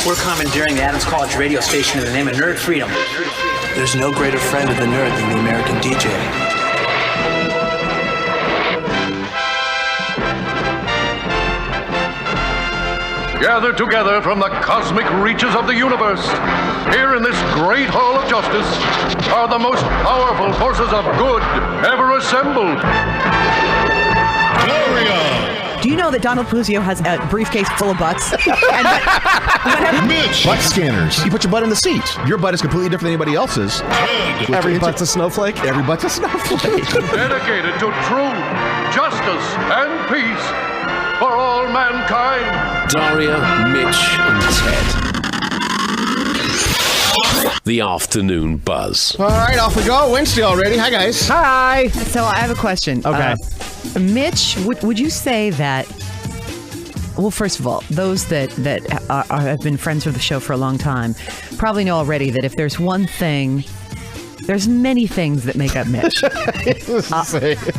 We're commandeering the Adams College radio station in the name of nerd freedom. There's no greater friend of the nerd than the American DJ. Gathered together from the cosmic reaches of the universe, here in this great hall of justice, are the most powerful forces of good ever assembled. Daria! Do you know that Donald Puzio has a briefcase full of butts? Mitch! Butt scanners. You put your butt in the seat. Your butt is completely different than anybody else's. Every butt's a snowflake? Every butt's a snowflake. Dedicated to truth, justice, and peace for all mankind. Daria, Mitch, and Ted. The Afternoon Buzz. All right, off we go. Wednesday already. Hi, guys. Hi! So I have a question. Okay. Mitch, would you say that, well, first of all, those that have been friends with the show for a long time probably know already that if there's one thing, there's many things that make up Mitch.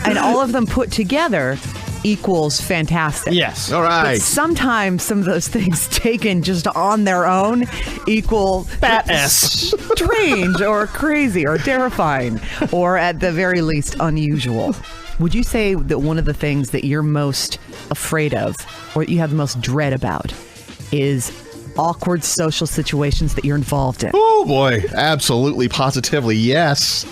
And all of them put together equals fantastic. Yes. All right. But sometimes some of those things taken just on their own equal Badass. strange or crazy or terrifying or at the very least unusual. Would you say that one of the things that you're most afraid of or you have the most dread about is awkward social situations that you're involved in? Oh, boy. Absolutely, positively, yes.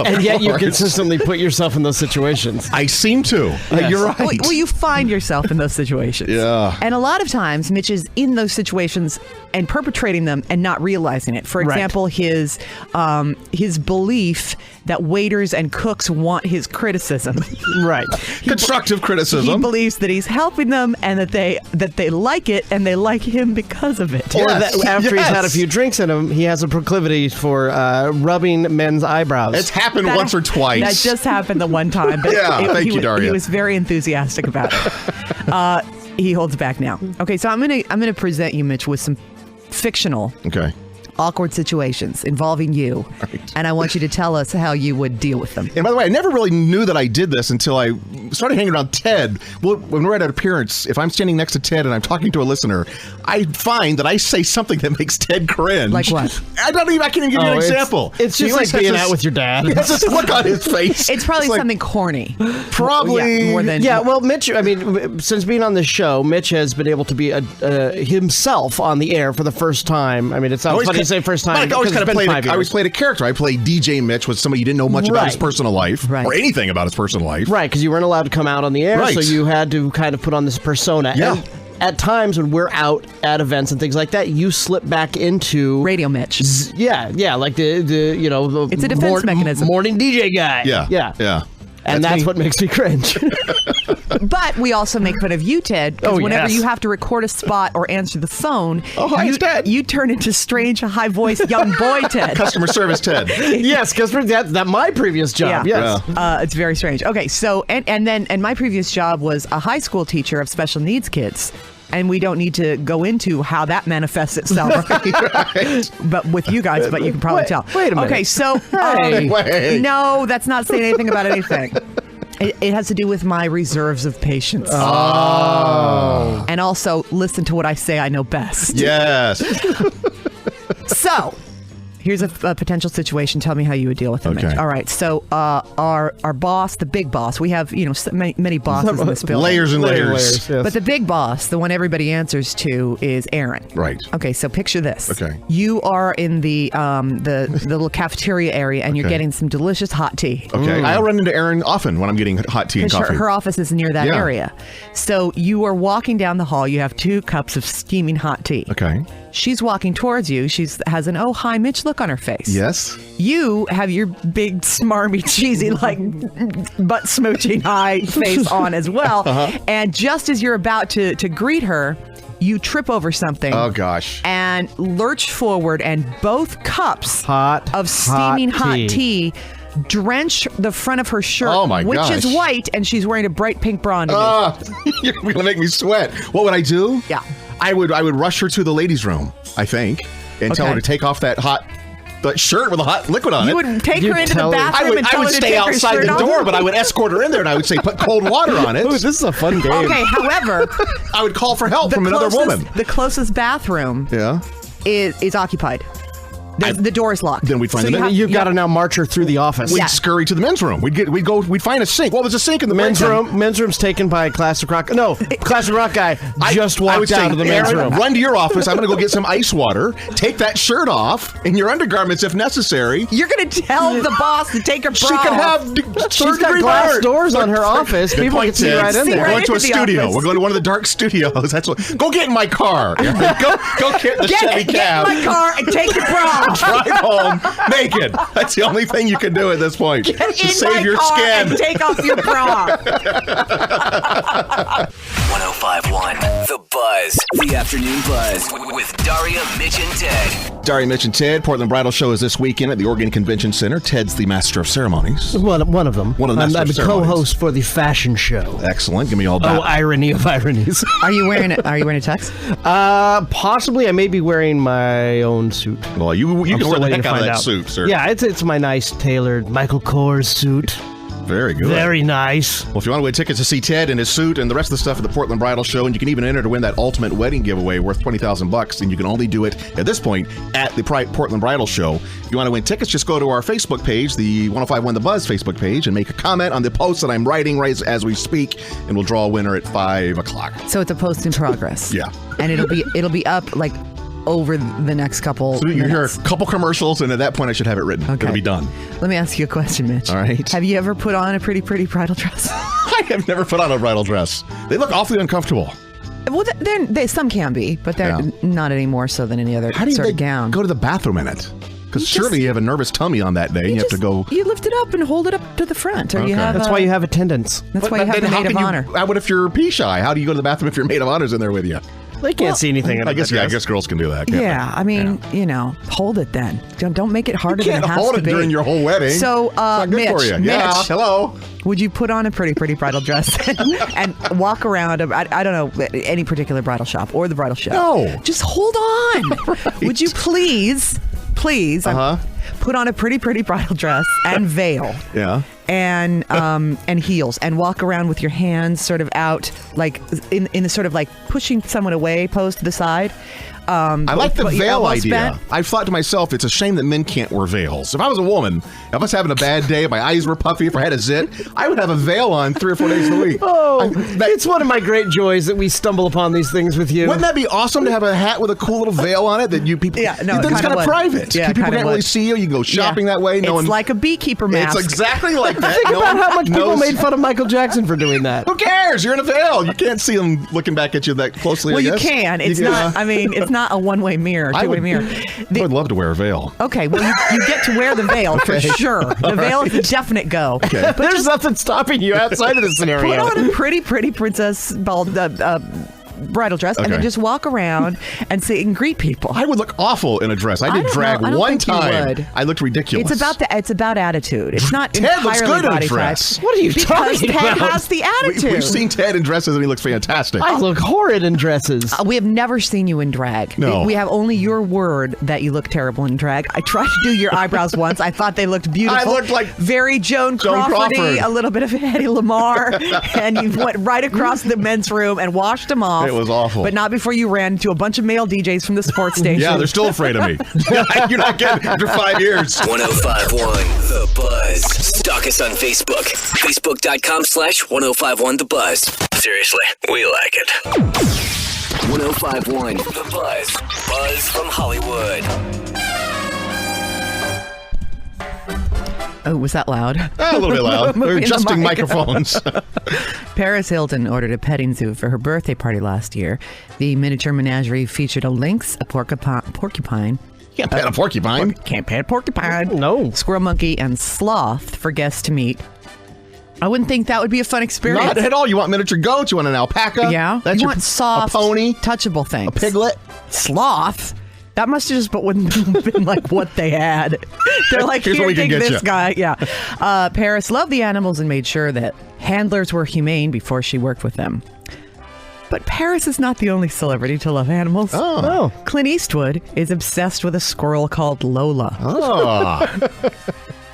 And yet you course. consistently put yourself in those situations. I seem to. Yes. You're right. Well, you find yourself in those situations. Yeah. And a lot of times, Mitch is in those situations and perpetrating them and not realizing it. For example, his belief that waiters and cooks want his criticism. Right. Constructive criticism. He believes that he's helping them and that they like it and they like him because of it. Or Yes. that after he's Yes. had a few drinks in him, he has a proclivity for rubbing men's eyebrows. It's happened once or twice. That just happened the one time. But Yeah, thank you, Daria. He was very enthusiastic about it. He holds back now. Okay, so I'm gonna present you, Mitch, with some fictional Okay. awkward situations involving you, and I want you to tell us how you would deal with them. And by the way, I never really knew that I did this until I started hanging around Ted. Well, when we're at an appearance, if I'm standing next to Ted and I'm talking to a listener, I find that I say something that makes Ted cringe. Like what? I can't even give you an example. It's He just always like being has out with your dad. He has this look on his face. It's probably like, something corny. Probably. Yeah, more than Yeah, well, Mitch, I mean, since being on this show, Mitch has been able to be himself on the air for the first time. I mean, it sounds funny to say first time. But I always because it's been 5 I always years. played a character. I played DJ Mitch with somebody you didn't know much about his Right. personal life Right. or anything about his personal life. Right, because you weren't allowed to come out on the air, Right. so you had to kind of put on this persona. Yeah. And at times when we're out at events and things like that, you slip back into Radio Mitch. Yeah, like the It's a defense mechanism. morning DJ guy. Yeah. And that's me. what makes me cringe. But we also make fun of you, Ted, because Oh, whenever yes. you have to record a spot or answer the phone, hi, it's Ted. you turn into strange, high-voiced young boy Ted. Customer service Ted. Yes, because that my previous job. Yeah. Yes. It's very strange. Okay, so and my previous job was a high school teacher of special needs kids. And we don't need to go into how that manifests itself, Right. but with you guys. But you can probably tell. wait a minute. Okay, so Wait. no, that's not saying anything about anything. It has to do with my reserves of patience. Oh. And also, listen to what I say. I know best. Yes. So, here's a potential situation. Tell me how you would deal with it, Okay. Mitch. All right. So, our boss, the big boss, we have many bosses in this building. Layers and layers. Yes. But the big boss, the one everybody answers to, is Aaron. Right. Okay, so picture this. Okay. You are in the little cafeteria area, and you're Okay. getting some delicious hot tea. Okay. I'll run into Erin often when I'm getting hot tea and Because coffee. her office is near that Yeah. area. So you are walking down the hall. You have 2 cups of steaming hot tea. Okay. She's walking towards you. She has an "Oh, hi, Mitch" look on her face. Yes. You have your big, smarmy, cheesy, like butt smooching high face on as well. And just as you're about to greet her, you trip over something. Oh, gosh. And lurch forward, and both cups of steaming hot hot tea drench the front of her shirt, which is gosh. white, and she's wearing a bright pink bra underneath. You're going to make me sweat. What would I do? Yeah. I would rush her to the ladies' room, I think, and tell her Okay. to take off that hot the shirt with a hot liquid on it. You would take You'd her into the tell her- bathroom and I tell would her to stay take her outside shirt the off? door, but I would escort her in there, and I would say, put cold water on it. Ooh, this is a fun game. Okay, however, I would call for help from another woman. the closest bathroom Yeah. is occupied. The door is locked. Then we'd find So the you have- You've got to yeah. now march her through the office. We'd scurry to the men's room. We'd find a sink. Well, there's a sink in the Men's break room. room. Men's room's taken by Classic Rock. No, Classic Rock guy just I would walked say, out of the men's Aaron, room. run to your office. I'm going to go get some ice water. Take that shirt off in your undergarments if necessary. You're going to tell the boss to take her bra She could off. have She's got glass doors on her office. Good People point, can see Sid. right in See there. We're going to a into the studio. office. We're going to one of the dark studios. That's what. Go get in my car. go get the Chevy Get cab. in my car and take your bra off. Drive home naked. That's the only thing you can do at this point. Get to in save my your car skin. and take off your bra. 105.1 The Buzz. The Afternoon Buzz with Daria, Mitch, and Ted. Daria, Mitch, and Ted. Portland Bridal Show is this weekend at the Oregon Convention Center. Ted's the master of ceremonies. One of them. One of the I'm master the ceremonies. co-host for the fashion show. Excellent. Give me all Oh, that. irony of ironies. Are you wearing a tux? Possibly, I may be wearing my own suit. Well, you I'm can still wear the waiting heck to out of find that out. suit, sir. Yeah, it's my nice tailored Michael Kors suit. Very good. Very nice. Well, if you want to win tickets to see Ted in his suit and the rest of the stuff at the Portland Bridal Show, and you can even enter to win that ultimate wedding giveaway worth $20,000, and you can only do it at this point at the Portland Bridal Show. If you want to win tickets, just go to our Facebook page, the 105.1 The Buzz Facebook page, and make a comment on the post that I'm writing right as we speak, and we'll draw a winner at 5 o'clock. So it's a post in progress. Yeah. And it'll be up like over the next couple So you hear minutes. a couple commercials, and at that point, I should have it written. Okay. It'll be done. Let me ask you a question, Mitch. All right. Have you ever put on a pretty bridal dress? I have never put on a bridal dress. They look awfully uncomfortable. Well, some can be, but they're Yeah. not any more so than any other How do you sort of gown. go to the bathroom in it? Because You surely just- you have a nervous tummy on that day, and you have to go. You lift it up and hold it up to the front, or you Okay. have. That's why you have attendants. That's why you have Then the how maid of can you- honor. What if you're pee shy? How do you go to the bathroom if your maid of honor's in there with you? They can't see anything in I guess girls can do that. Can't Yeah, I mean, hold it then. Don't make it they? harder You than can't it has hold to it be. during your whole wedding. So, It's not good for Mitch, you. Yeah, Mitch. hello. Would you put on a pretty bridal dress and walk around? I don't know any particular bridal shop or the bridal show. No. Just hold on. Right. Would you please, put on a pretty bridal dress and veil? Yeah. And heels, and walk around with your hands sort of out, like in the sort of like pushing someone away pose to the side. I like the but your veil elbows idea. bent. I've thought to myself, it's a shame that men can't wear veils. If I was a woman, if I was having a bad day, if my eyes were puffy, if I had a zit, I would have a veil on 3 or 4 days a week. Oh, it's one of my great joys that we stumble upon these things with you. Wouldn't that be awesome to have a hat with a cool little veil on it that you people? Yeah, no, it then it's kinda kind of would. private. Yeah, it People kinda can't really would. see you. You can go shopping that way. It's like a beekeeper mask. It's exactly like that. Think No about one how much people knows- made fun of Michael Jackson for doing that. Who cares? You're in a veil. You can't see them looking back at you that closely. Well, I you guess. can. It's not. I mean, it's not a one-way mirror, two-way mirror. I would love to wear a veil. Okay, well, you get to wear the veil for sure. The veil is a definite go. Okay. But There's nothing stopping you outside of this scenario. put on a pretty princess bridal dress, and then Okay. just walk around and sit and greet people. I would look awful in a dress. I did don't drag know. I don't one think you time. would. I looked ridiculous. It's about attitude. It's not Ted entirely looks good in a body dress. type. What are you because talking Ted about? has the attitude. We've seen Ted in dresses and he looks fantastic. I look horrid in dresses. We have never seen you in drag. No. We have only your word that you look terrible in drag. I tried to do your eyebrows once. I thought they looked beautiful. I looked like very Joan Joan Crawford-y, Crawford. a little bit of Hedy Lamarr, and you went right across the men's room and washed them off. It was awful. But not before you ran into a bunch of male DJs from the sports station. Yeah, they're still afraid of me. You're not getting it after 5 years. 105.1 The Buzz. Stalk us on Facebook. Facebook.com/1051 The Buzz. Seriously, we like it. 105.1 The Buzz. Buzz from Hollywood. Oh, was that loud? A little bit loud. They're Moving the adjusting mic. microphones. Paris Hilton ordered a petting zoo for her birthday party last year. The miniature menagerie featured a lynx, a porcupine. Can't pet a porcupine. Can't pet a porcupine. No. Squirrel monkey and sloth for guests to meet. I wouldn't think that would be a fun experience. Not at all. You want miniature goats? You want an alpaca? Yeah. That's you want soft, a pony, touchable things. a piglet. Sloth? That must have just been like what they had. They're like, Here's here, what we can take get this you." guy. Yeah. Paris loved the animals and made sure that handlers were humane before she worked with them. But Paris is not the only celebrity to love animals. Oh. Clint Eastwood is obsessed with a squirrel called Lola. Oh.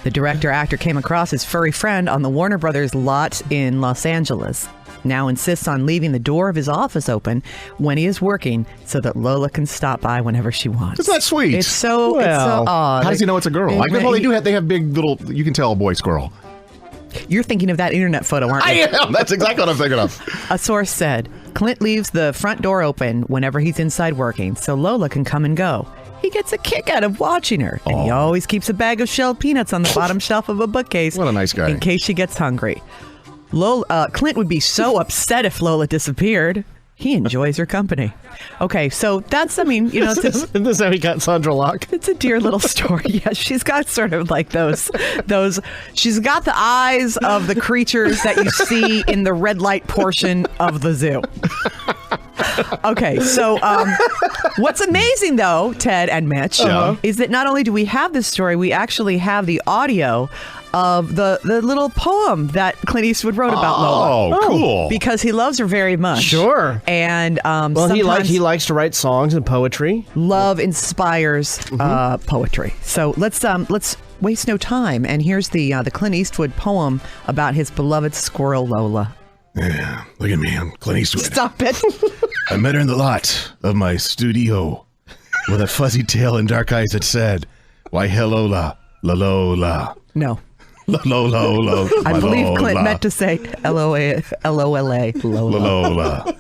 The director-actor came across his furry friend on the Warner Brothers lot in Los Angeles. Now insists on leaving the door of his office open when he is working so that Lola can stop by whenever she wants. Isn't that sweet? It's so odd. How does he know it's a girl? They have big little, you can tell a boy squirrel. You're thinking of that internet photo, aren't you? I am. That's exactly what I'm thinking of. A source said, Clint leaves the front door open whenever he's inside working so Lola can come and go. He gets a kick out of watching her, and he always keeps a bag of shelled peanuts on the bottom shelf of a bookcase. What a nice guy. In case she gets hungry. Clint would be so upset if Lola disappeared. He enjoys her company. Okay, so that's, Isn't this how he got Sandra Locke? it's a dear little story. Yeah, she's got sort of like those, she's got the eyes of the creatures that you see in the red light portion of the zoo. Okay, so what's amazing, though, Ted and Mitch, is that not only do we have this story, we actually have the audio of the little poem that Clint Eastwood wrote about Lola. Oh, cool. Because he loves her very much. Sure. And he likes to write songs and poetry. Love inspires poetry. So let's waste no time. And here's the Clint Eastwood poem about his beloved squirrel Lola. Yeah, look at me. I'm Clint Eastwood. Stop it. I met her in the lot of my studio with a fuzzy tail and dark eyes that said, "Why, hello, la, la, la." No. Lo. I believe Clint meant to say L-O-L-A. Lola.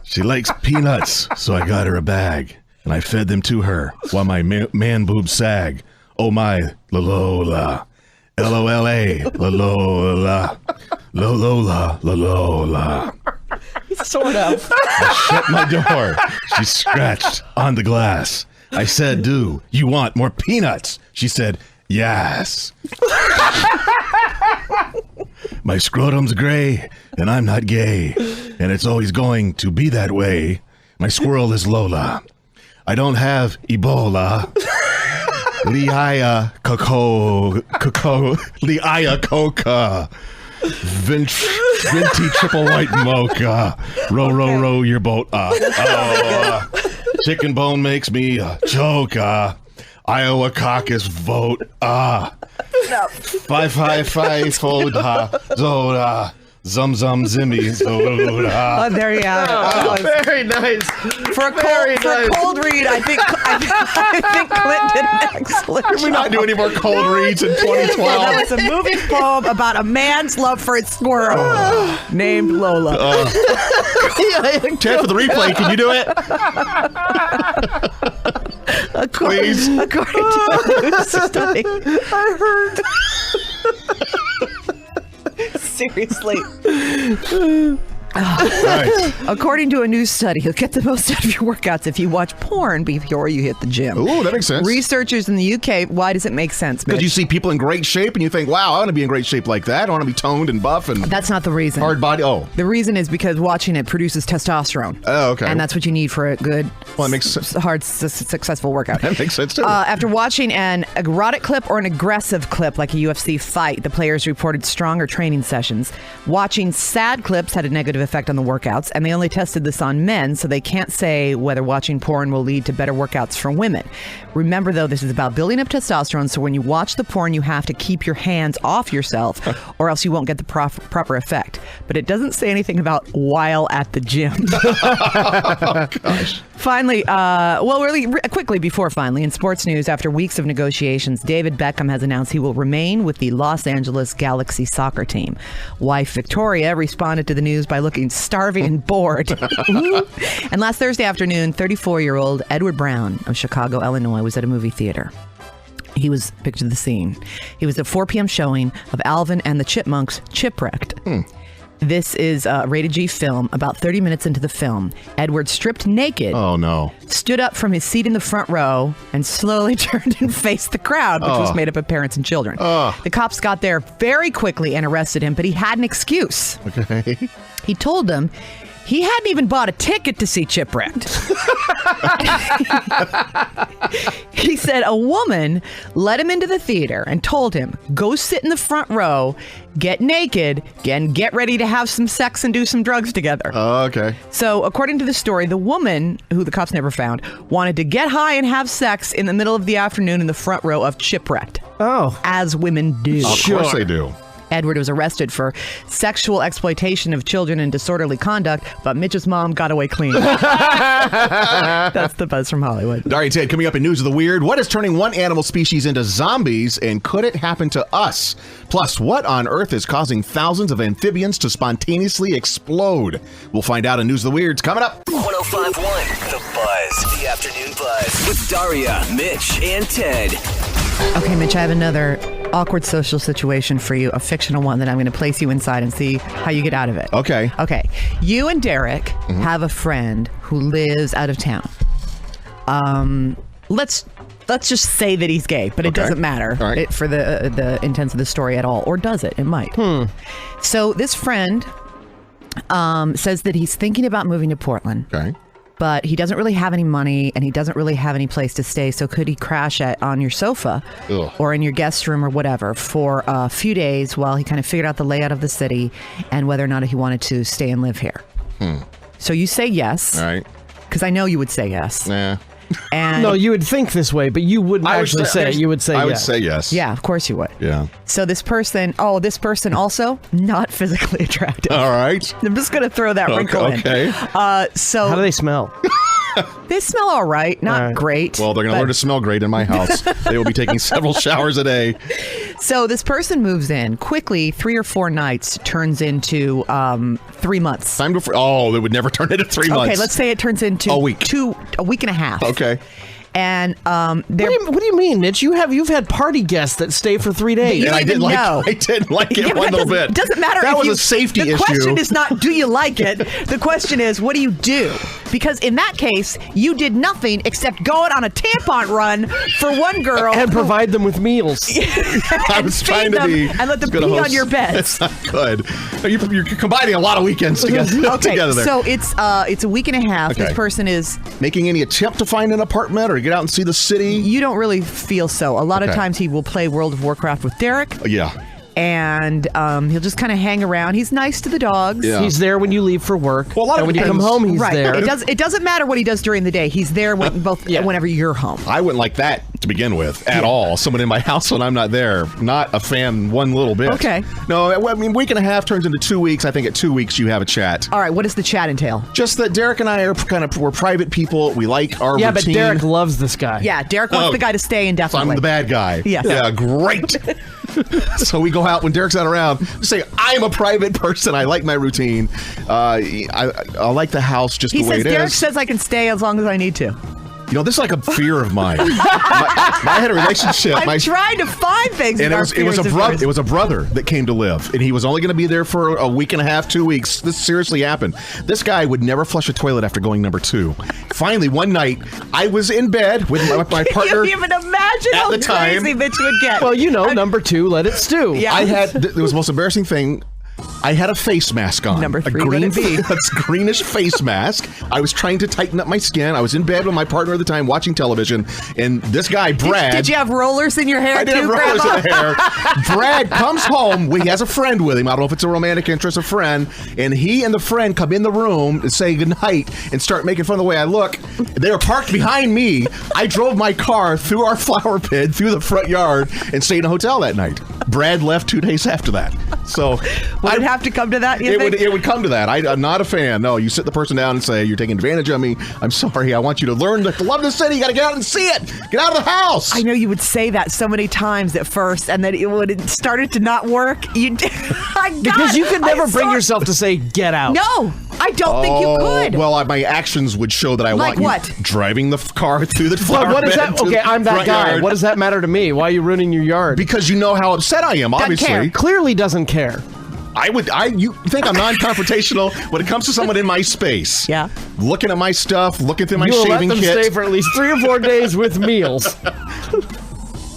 She likes peanuts, so I got her a bag, and I fed them to her while my man boobs sag. Oh my, Lola. L-O-L-A, Lola. Lola. Sort of. I shut my door. She scratched on the glass. I said, "Do you want more peanuts?" She said, "Yes." My scrotum's gray, and I'm not gay, and it's always going to be that way. My squirrel is Lola. I don't have Ebola. Liaya Coca. Venti triple white mocha. Row your boat. Chicken bone makes me choke. Iowa caucus vote. 555 Zoda. Zum zimmy zoda. Oh, there you have it. Oh, very nice. For a cold read, I think Clint did an excellent job. Can we not do any more cold reads in 2012? That was a moving poem about a man's love for its squirrel named Lola. Ted, for the replay, can you do it? Please. According to a news study. I heard. Seriously. Right. According to a new study, you'll get the most out of your workouts if you watch porn before you hit the gym. Ooh, that makes sense. Researchers in the UK, why does it make sense, Mitch? Because you see people in great shape and you think, wow, I want to be in great shape like that. I want to be toned and buff and That's not the reason. hard body. Oh. The reason is because watching it produces testosterone. Oh, okay. And that's what you need for a good, Well, that makes sense. hard, successful workout. That makes sense, too. After watching an erotic clip or an aggressive clip like a UFC fight, the players reported stronger training sessions. Watching sad clips had a negative effect on the workouts, and they only tested this on men, so they can't say whether watching porn will lead to better workouts for women. Remember, though, this is about building up testosterone, so when you watch the porn, you have to keep your hands off yourself, or else you won't get the proper effect. But it doesn't say anything about while at the gym. Oh, gosh. Finally, quickly before finally, in sports news, after weeks of negotiations, David Beckham has announced he will remain with the Los Angeles Galaxy soccer team. Wife Victoria responded to the news by looking starving and bored. And last Thursday afternoon, 34-year-old Edward Brown of Chicago, Illinois, was at a movie theater. He was, picture the scene, he was at 4 p.m. showing of Alvin and the Chipmunks Chipwrecked. This is a rated G film. About 30 minutes into the film, Edward stripped naked, stood up from his seat in the front row, and slowly turned and faced the crowd, which was made up of parents and children. The cops got there very quickly and arrested him, but he had an excuse. Okay. He told them he hadn't even bought a ticket to see Chipwrecked. He said a woman led him into the theater and told him, go sit in the front row, get naked, and get ready to have some sex and do some drugs together. Okay. So according to the story, the woman, who the cops never found, wanted to get high and have sex in the middle of the afternoon in the front row of Chipwrecked. Oh. As women do. Of course they do. Edward was arrested for sexual exploitation of children and disorderly conduct, but Mitch's mom got away clean. That's the buzz from Hollywood. Daria, Ted, coming up in News of the Weird, what is turning one animal species into zombies, and could it happen to us? Plus, what on earth is causing thousands of amphibians to spontaneously explode? We'll find out in News of the Weirds coming up. 105.1 The Buzz. The Afternoon Buzz with Daria, Mitch, and Ted. Okay, Mitch, I have another awkward social situation for you, a fictional one that I'm going to place you inside and see how you get out of it. Okay. Okay. You and Derek have a friend who lives out of town. Let's just say that he's gay, but it doesn't matter for the intents of the story at all. Or does it? It might. So this friend says that he's thinking about moving to Portland. Okay. But he doesn't really have any money and he doesn't really have any place to stay. So could he crash on your sofa or in your guest room or whatever for a few days while he kind of figured out the layout of the city and whether or not he wanted to stay and live here? So you say yes. All right. Because I know you would say yes. Nah. And No, you would think this way, but you wouldn't actually say it. You would say yes. I would say yes. yeah, of course you would. Yeah. So this person also not physically attractive. All right. I'm just going to throw that wrinkle in. Okay. So How do they smell? they smell all right, not great. Well, they're going to learn to smell great in my house. They will be taking several showers a day. So this person moves in quickly. 3 or 4 nights turns into 3 months. Time to. They would never turn into 3 months. Okay, let's say it turns into a week. A week and a half. Okay. And What do you mean, Mitch? You've had party guests that stay for 3 days. You And I don't didn't even know. I didn't like it Yeah, one little bit. It doesn't matter. That if was you, a safety issue. The question is not, do you like it? The question is, what do you do? Because in that case, you did nothing except go out on a tampon run for one girl. And provide them with meals. I was trying to be. And let them good pee host. on your beds. It's not good. You're combining a lot of weekends together. Okay, together there. so it's a week and a half. Okay. This person is... Making any attempt to find an apartment or get out and see the city? You don't really feel so. A lot of Okay. times he will play World of Warcraft with Derek. Yeah. And he'll just kind of hang around. He's nice to the dogs. Yeah. He's there when you leave for work. Well, a lot and of when you come depends. home, he's Right. there. It doesn't matter what he does during the day. He's there whenever you're home. I wouldn't like that to begin with at all. Someone in my house when I'm not there. Not a fan one little bit. Okay. No, I mean, week and a half turns into 2 weeks. I think at 2 weeks you have a chat. All right. What does the chat entail? Just that Derek and I are we're private people. We like our Yeah, routine. but Derek loves this guy. Yeah, Derek wants the guy to stay So indefinitely. I'm the bad guy. Yes. Yeah, great. So we go out when Derek's not around. We say, I'm a private person. I like my routine. I like the house just He the way says, it Derek is. says I can stay as long as I need to. You know, this is like a fear of mine. I had a relationship. I'm trying to find things. And in our it was a fears of brother. yours. It was a brother that came to live, and he was only going to be there for a week and a half, 2 weeks. This seriously happened. This guy would never flush a toilet after going number 2. Finally, one night, I was in bed with my partner. Can you even imagine at how the time. crazy Mitch would get? Well, number 2, let it stew. Yeah. It was the most embarrassing thing. I had a face mask on. Number 3, a green, let it be. a greenish face mask. I was trying to tighten up my skin. I was in bed with my partner at the time watching television, and this guy, Brad. Did you have rollers in your hair I did too, have rollers Grandma? in the hair. Brad comes home. He has a friend with him. I don't know if it's a romantic interest, a friend. And he and the friend come in the room and say goodnight and start making fun of the way I look. They were parked behind me. I drove my car through our flower bed, through the front yard, and stayed in a hotel that night. Brad left 2 days after that. So Would it have to come to that, you think? it would come to that. I'm not a fan. No, you sit the person down and say, you're taking advantage of me. I'm sorry. I want you to learn to love the city. You got to get out and see it. Get out of the house. I know you would say that so many times at first, and then it started to not work. Because you could never bring yourself to say, get out. No, I don't think you could. Well, my actions would show that I Like want what? you driving the car through the But flower what is bed that? to Okay, the I'm that front guy. yard. What does that matter to me? Why are you ruining your yard? Because you know how upset I am, obviously. care. Clearly doesn't care. You think I'm non-confrontational when it comes to someone in my space? Yeah. Looking at my stuff, looking through my You will let shaving them kit. stay for at least 3 or 4 days with meals.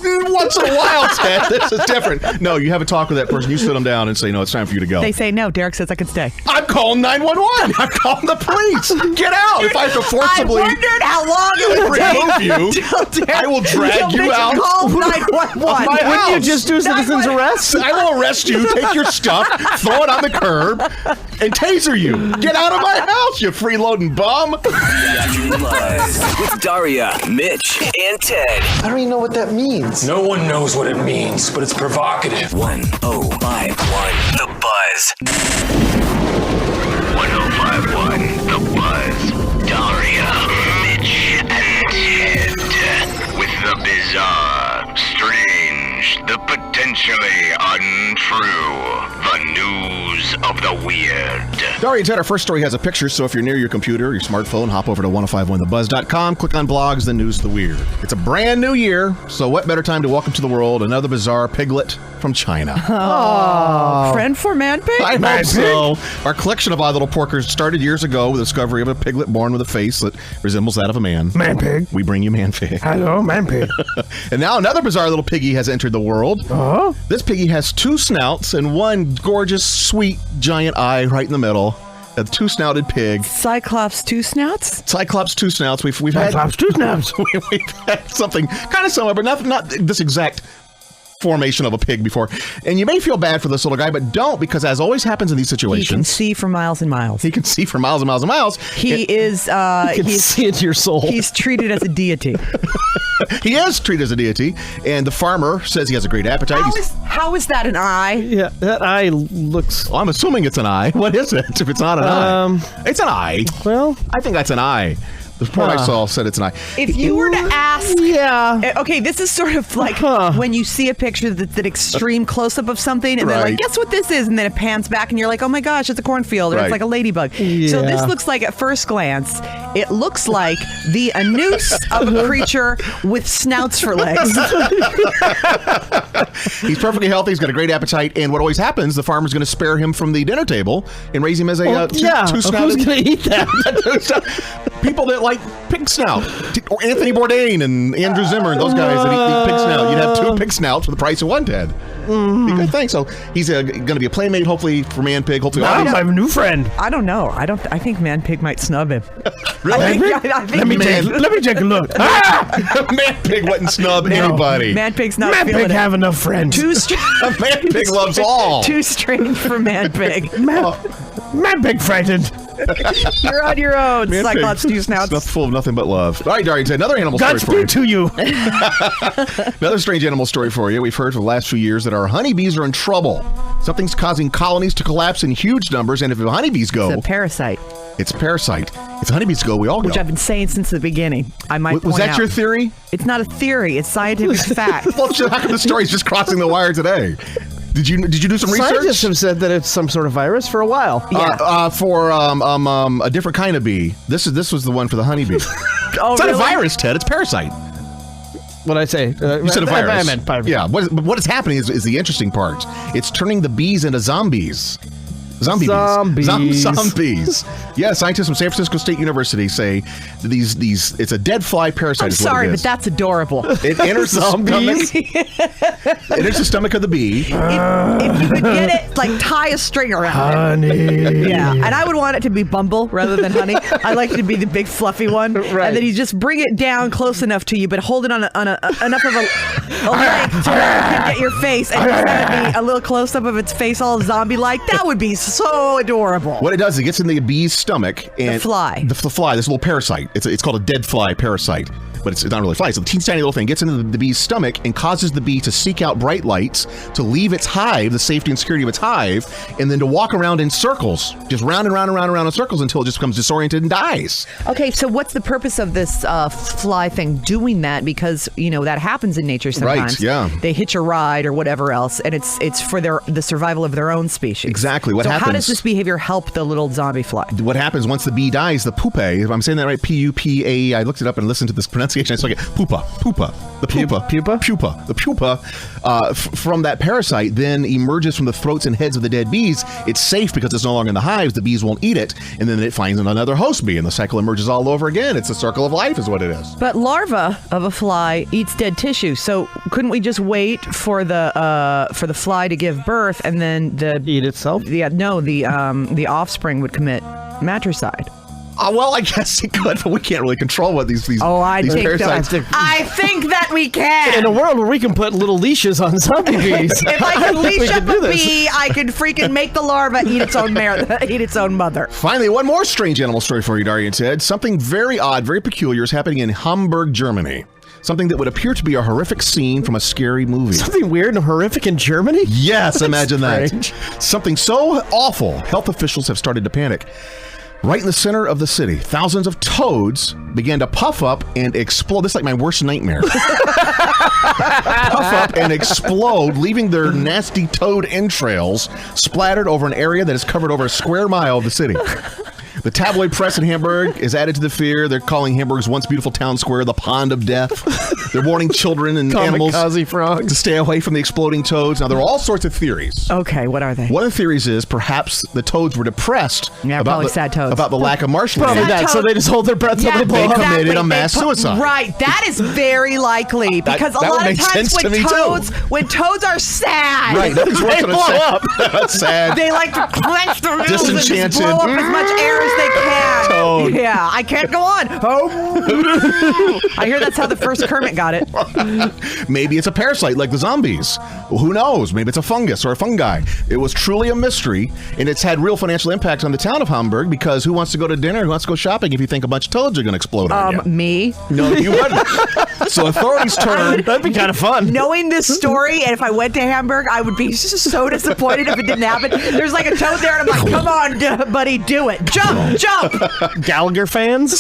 Once in a while, Ted. This is different. No, you have a talk with that person. You sit them down and say, no, it's time for you to go. They say no. Derek says I can stay. I'm calling 911. I'm calling the police. Get out. If I have to forcibly I wondered how long it would remove you, I will drag you out of my Wouldn't house. you just do citizen's arrest? I will arrest you, take your stuff, throw it on the curb, and taser you. Get out of my house, you freeloading bum. The Afternoon Buzz with Daria, Mitch, and Ted. I don't even know what that means. No one knows what it means, but it's provocative. 1051 The Buzz. 1051 The Buzz. Daria, Mitch, and Ted. With the bizarre, strange, the potentially untrue, the news of the weird. Daria and Ted, our first story has a picture, so if you're near your computer or your smartphone, hop over to 1051thebuzz.com, click on blogs, then news of the weird. It's a brand new year, so what better time to welcome to the world another bizarre piglet from China? Oh, friend for man pig? I hope so. Our collection of odd little porkers started years ago with the discovery of a piglet born with a face that resembles that of a man. Man pig. We bring you man pig. Hello, man pig. And now another bizarre little piggy has entered the world. Oh? This piggy has two snouts and one gorgeous, sweet, giant eye right in the middle. A two-snouted pig. Cyclops two snouts? Cyclops two snouts. We've had Cyclops two snouts. we've had something kind of similar, but not this exact formation of a pig before. And you may feel bad for this little guy, but don't, because as always happens in these situations, He can see for miles and miles. he can see for miles and miles and miles. He is, You can see into your soul. he's treated as a deity. He is treated as a deity, and the farmer says he has a great appetite. How is that an eye? Yeah, that eye looks... Well, I'm assuming it's an eye. What is it if it's not an eye? It's an eye. Well... I think that's an eye. The report I saw said it's an eye. If you were to ask... Yeah. Okay, this is sort of like when you see a picture that's an extreme close-up of something, and they're Right. like, guess what this is? And then it pans back, and you're like, oh my gosh, it's a cornfield, or Right. it's like a ladybug. So this looks like, at first glance, it looks like the anus of a creature with snouts for legs. He's perfectly healthy. He's got a great appetite. And what always happens, the farmer's going to spare him from the dinner table and raise him as a two-snouted... Who's going to eat that? People that like pig snout. Or Anthony Bourdain and Andrew Zimmern, those guys that eat pig snout. You'd have two pig snouts for the price of one, Ted. Be a good thing. So he's going to be a playmate, hopefully, for Man Pig. Hopefully, I'm my new friend. I don't know. I think Man Pig might snub him. Really? I think Let me take a look. Man Pig wouldn't snub anybody. Man Pig's not Man feeling pig it. have enough friends. Man Pig loves all. Too strange for Man Pig. Man pig frightened. You're on your own, Man Cyclops Pig. two snouts. Stuff full of nothing but love. All right, Daria, another animal story for you. Godspeed to you. Another strange animal story for you. We've heard for the last few years that our honeybees are in trouble. Something's causing colonies to collapse in huge numbers, and if the honeybees go, It's a parasite, it's a parasite. If the honeybees go, we all go. which I've been saying since the beginning. I might Was point that out. your theory? It's not a theory. It's scientific fact. Well, how come the story's just crossing the wire today? Did you do some research? Scientists have said that it's some sort of virus for a while. For a different kind of bee. This was the one for the honeybee. Oh, It's not really? a virus, Ted. It's parasite. What did I say? You said a virus. I meant virus. Yeah. What is happening is the interesting part. It's turning the bees into zombies. Zombie bees. Zombies. Yeah, scientists from San Francisco State University say that these it's a dead fly parasite. I'm is what sorry, it but is. that's adorable. It enters the stomach. It enters the stomach of the bee. If you could get it, like tie a string around it. Honey. Yeah, and I would want it to be Bumble rather than Honey. I like it to be the big fluffy one, Right. and then you just bring it down close enough to you, but hold it on enough of a length to where you can get your face, and just have it be a little close up of its face, all zombie-like. That would be so adorable. What it does, it gets in the bee's stomach and The fly. the fly, this little parasite. It's called a dead fly parasite, but it's not really a fly. So the teeny tiny little thing gets into the bee's stomach and causes the bee to seek out bright lights, to leave its hive, the safety and security of its hive, and then to walk around in circles, just round and round and round and round in circles until it just becomes disoriented and dies. Okay, so what's the purpose of this fly thing doing that? Because that happens in nature sometimes. Right, yeah. They hitch a ride or whatever else, and it's for the survival of their own species. Exactly. What so happens? how does this behavior help the little zombie fly? What happens once the bee dies, the pupae, if I'm saying that right, P-U-P-A, I looked it up and listened to this pronunciation. I still get pupa. The pupa from that parasite then emerges from the throats and heads of the dead bees. It's safe because it's no longer in the hives. The bees won't eat it, and then it finds another host bee, and the cycle emerges all over again. It's a circle of life, is what it is. But larva of a fly eats dead tissue, so couldn't we just wait for the fly to give birth, and then eat itself? The offspring would commit matricide. Well, I guess it could, but we can't really control what these parasites do. I think that we can. In a world where we can put little leashes on zombie bees. If I could leash up a bee, I could freaking make the larva eat its own mother. Finally, one more strange animal story for you, Daria and Ted. Something very odd, very peculiar is happening in Hamburg, Germany. Something that would appear to be a horrific scene from a scary movie. Something weird and horrific in Germany? Yes, imagine that. Something so awful, health officials have started to panic. Right in the center of the city, thousands of toads began to puff up and explode. This is like my worst nightmare. Puff up and explode, leaving their nasty toad entrails splattered over an area that is covered over a square mile of the city. The tabloid press in Hamburg is added to the fear. They're calling Hamburg's once beautiful town square the Pond of Death. They're warning children and animals frogs to stay away from the exploding toads. Now, there are all sorts of theories. Okay, what are they? One of the theories is perhaps the toads were depressed about the lack of marshmallows. Probably that, so they just hold their breath until they blow up. They committed a mass suicide. Right, that is very likely because a lot of times when toads are sad, right, they blow up. That's sad. They like to clench their nose and Disenchanted. just blow up as much air as they can. Toad. Yeah, I can't go on. Oh. I hear that's how the first Kermit got it. Maybe it's a parasite like the zombies. Well, who knows? Maybe it's a fungus or a fungi. It was truly a mystery, and it's had real financial impact on the town of Hamburg because who wants to go to dinner? Who wants to go shopping if you think a bunch of toads are going to explode on you? Me. No, you wouldn't. So authorities turned. That'd be kind of fun. Knowing this story, and if I went to Hamburg, I would be so disappointed if it didn't happen. There's like a toad there, and I'm like, come on, buddy, do it. Jump. Gallagher fans?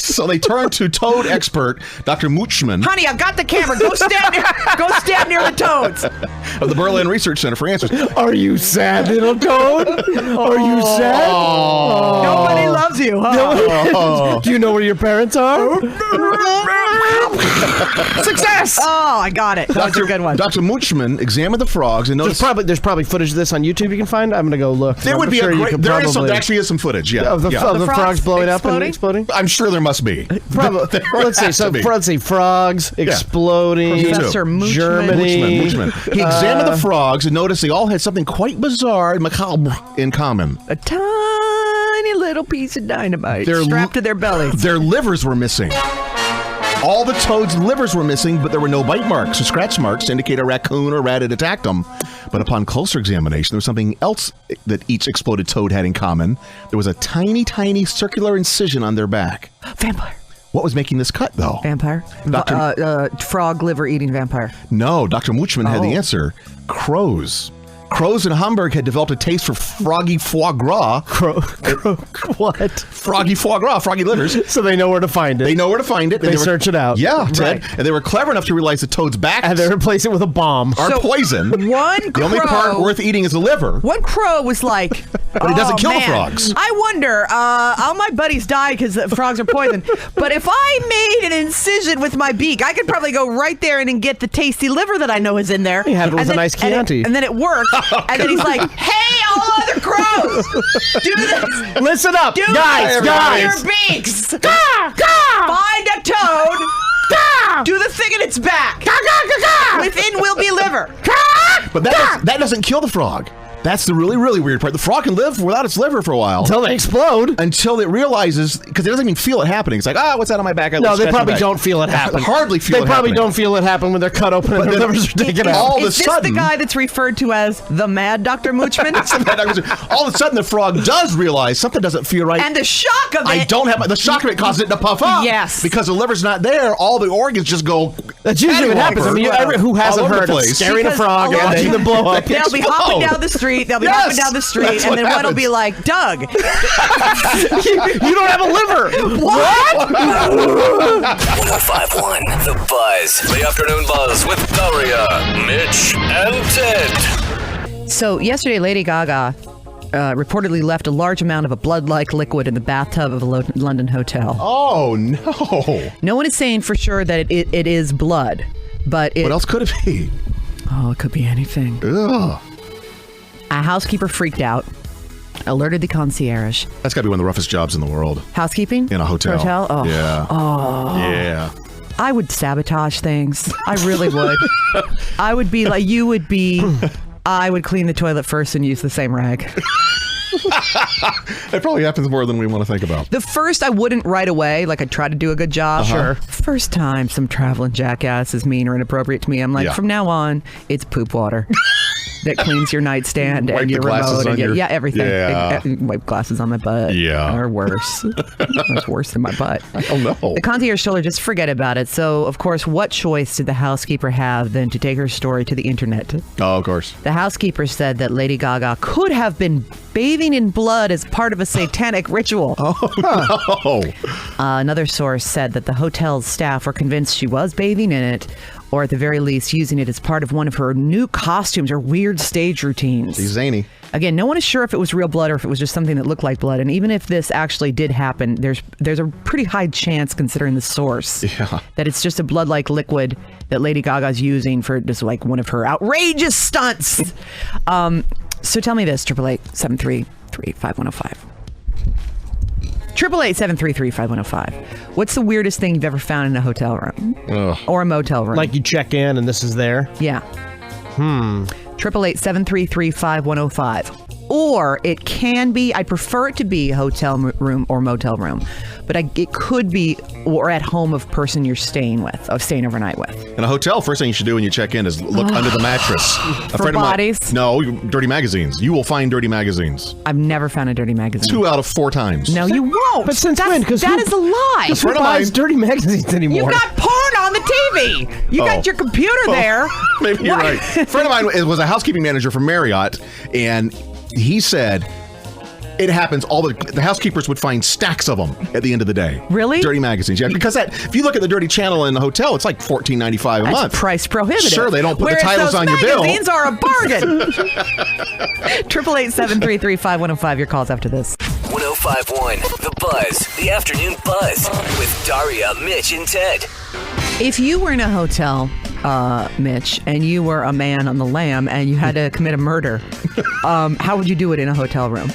So they turned to toad expert Dr. Muchman. Honey, I've got the camera. Go stand near the toads. Of the Berlin Research Center for answers. Are you sad, little toad? Are you sad? Oh. Nobody loves you, huh? Do you know where your parents are? Success! Oh, I got it. That's a good one. Dr. Muchman examined the frogs and noticed... There's probably footage of this on YouTube you can find. I'm going to go look. There would be there actually is some footage, yeah. Of the frogs blowing up and exploding? I'm sure there must be. Probably. Let's see. So let's say frogs exploding. Professor Muchman. Germany. Muchman. He examined the frogs and noticed they all had something quite bizarre and macabre in common. A tiny little piece of dynamite strapped to their bellies. Their livers were missing. All the toads' livers were missing, but there were no bite marks or scratch marks to indicate a raccoon or rat had attacked them. But upon closer examination, there was something else that each exploded toad had in common. There was a tiny, tiny circular incision on their back. Vampire. What was making this cut, though? Vampire. Frog liver eating vampire. No, Dr. Muchman had the answer. Crows. Crows in Hamburg had developed a taste for froggy foie gras. What? Froggy foie gras, froggy livers. So they know where to find it. They know where to find it. They search it out. Yeah, Ted. Right. And they were clever enough to realize the toad's back. And they replace it with a bomb. Are poison. The only part worth eating is the liver. One crow was like... But it doesn't kill the frogs. I wonder, all my buddies die because the frogs are poisoned. But if I made an incision with my beak, I could probably go right there and get the tasty liver that I know is in there. He had it with a nice Chianti. And then it worked. And then he's like, hey, all other crows, do this. Listen up, guys. Your beaks. Find a toad. Do the thing in its back. Within will be liver. But that doesn't kill the frog. That's the really, really weird part. The frog can live without its liver for a while. Until they explode. Until it realizes, because it doesn't even feel it happening. It's like, what's that on my back? No, they probably don't feel it happen. Hardly feel it They probably don't feel it happen when they're cut open and their livers are taken out. Is this the guy that's referred to as the mad Dr. Muchman? All of a sudden, the frog does realize something doesn't feel right. And the shock of it. The shock of it causes it to puff up. Yes. Because the liver's not there, all the organs just go. That's usually what happens. I mean, who hasn't heard of scaring a frog and watching them blow up? They'll be hopping down the street. The street, and then one will be like, Doug, you don't have a liver. What? 105.1 The Buzz. The Afternoon Buzz with Daria, Mitch, and Ted. So yesterday, Lady Gaga reportedly left a large amount of a blood-like liquid in the bathtub of a London hotel. Oh, no. No one is saying for sure that it is blood, but What else could it be? Oh, it could be anything. Ugh. A housekeeper freaked out, alerted the concierge. That's got to be one of the roughest jobs in the world. Housekeeping? In a hotel. Hotel? Oh. Yeah. Oh. Yeah. I would sabotage things. I really would. I would be like, you would be, I would clean the toilet first and use the same rag. It probably happens more than we want to think about. The first, I wouldn't right away. Like, I'd try to do a good job. Sure. First time some traveling jackass is mean or inappropriate to me, I'm like, from now on, it's poop water. That cleans your nightstand Wipe and your the glasses remote. on And your- everything. Yeah. Wipe glasses on my butt. Yeah. Or worse. That's worse than my butt. Oh, no. The concierge told her just forget about it. So, of course, what choice did the housekeeper have than to take her story to the internet? Oh, of course. The housekeeper said that Lady Gaga could have been bathing in blood as part of a satanic ritual. Oh, no. Another source said that the hotel's staff were convinced she was bathing in it, or at the very least using it as part of one of her new costumes or weird stage routines. She's zany. Again, no one is sure if it was real blood or if it was just something that looked like blood. And even if this actually did happen, there's a pretty high chance, considering the source, that it's just a blood-like liquid that Lady Gaga's using for just like one of her outrageous stunts. So tell me this, 888-733-5105. 888-733-5105. What's the weirdest thing you've ever found in a hotel room? Ugh. Or a motel room? Like you check in and this is there? Yeah. 888-733-5105. Or it can be, I prefer it to be a hotel room or motel room, but it could be or at home of person you're staying overnight with. In a hotel, first thing you should do when you check in is look under the mattress. For bodies? No, dirty magazines. You will find dirty magazines. I've never found a dirty magazine. 2 out of 4 times. No, you won't. But since when? That is a lie. Because who buys dirty magazines anymore? You got porn on the TV. You got your computer there. Maybe you're right. A friend of mine was a housekeeping manager for Marriott, and he said it happens all the housekeepers would find stacks of them at the end of the day. Really? Dirty magazines. Yeah, because if you look at the dirty channel in the hotel, it's like $14.95 a month. Price prohibitive. Sure, they don't put Whereas the titles those on your bill. magazines are a bargain. 888-733-5105. Your calls after this. 105.1 The Buzz, the afternoon buzz with Daria, Mitch, and Ted. If you were in a hotel, Mitch, and you were a man on the lam and you had to commit a murder, how would you do it in a hotel room?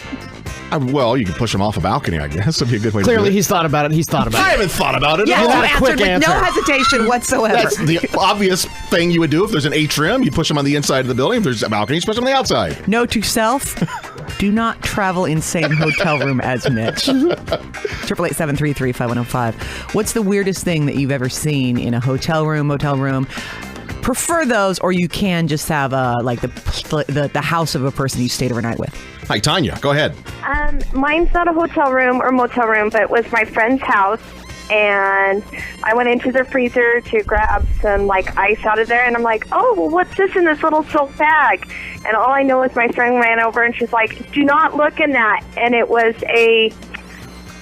Well, you can push them off a balcony, I guess. That'd be a good way to do it. Clearly, he's thought about it. He's thought about it. I haven't thought about it. Yeah, No. you had a quick answered with answer. no hesitation whatsoever. That's the obvious thing you would do if there's an atrium. You push them on the inside of the building. If there's a balcony, you push them on the outside. Note to self, do not travel in same hotel room as Mitch. 888-733-5105. What's the weirdest thing that you've ever seen in a hotel room, motel room? Prefer those, or you can just have like the house of a person you stayed overnight with. Hi, Tanya. Go ahead. Mine's not a hotel room or motel room, but it was my friend's house. And I went into their freezer to grab some ice out of there, and I'm like, oh, well, what's this in this little silk bag? And all I know is my friend ran over and she's like, do not look in that. And it was a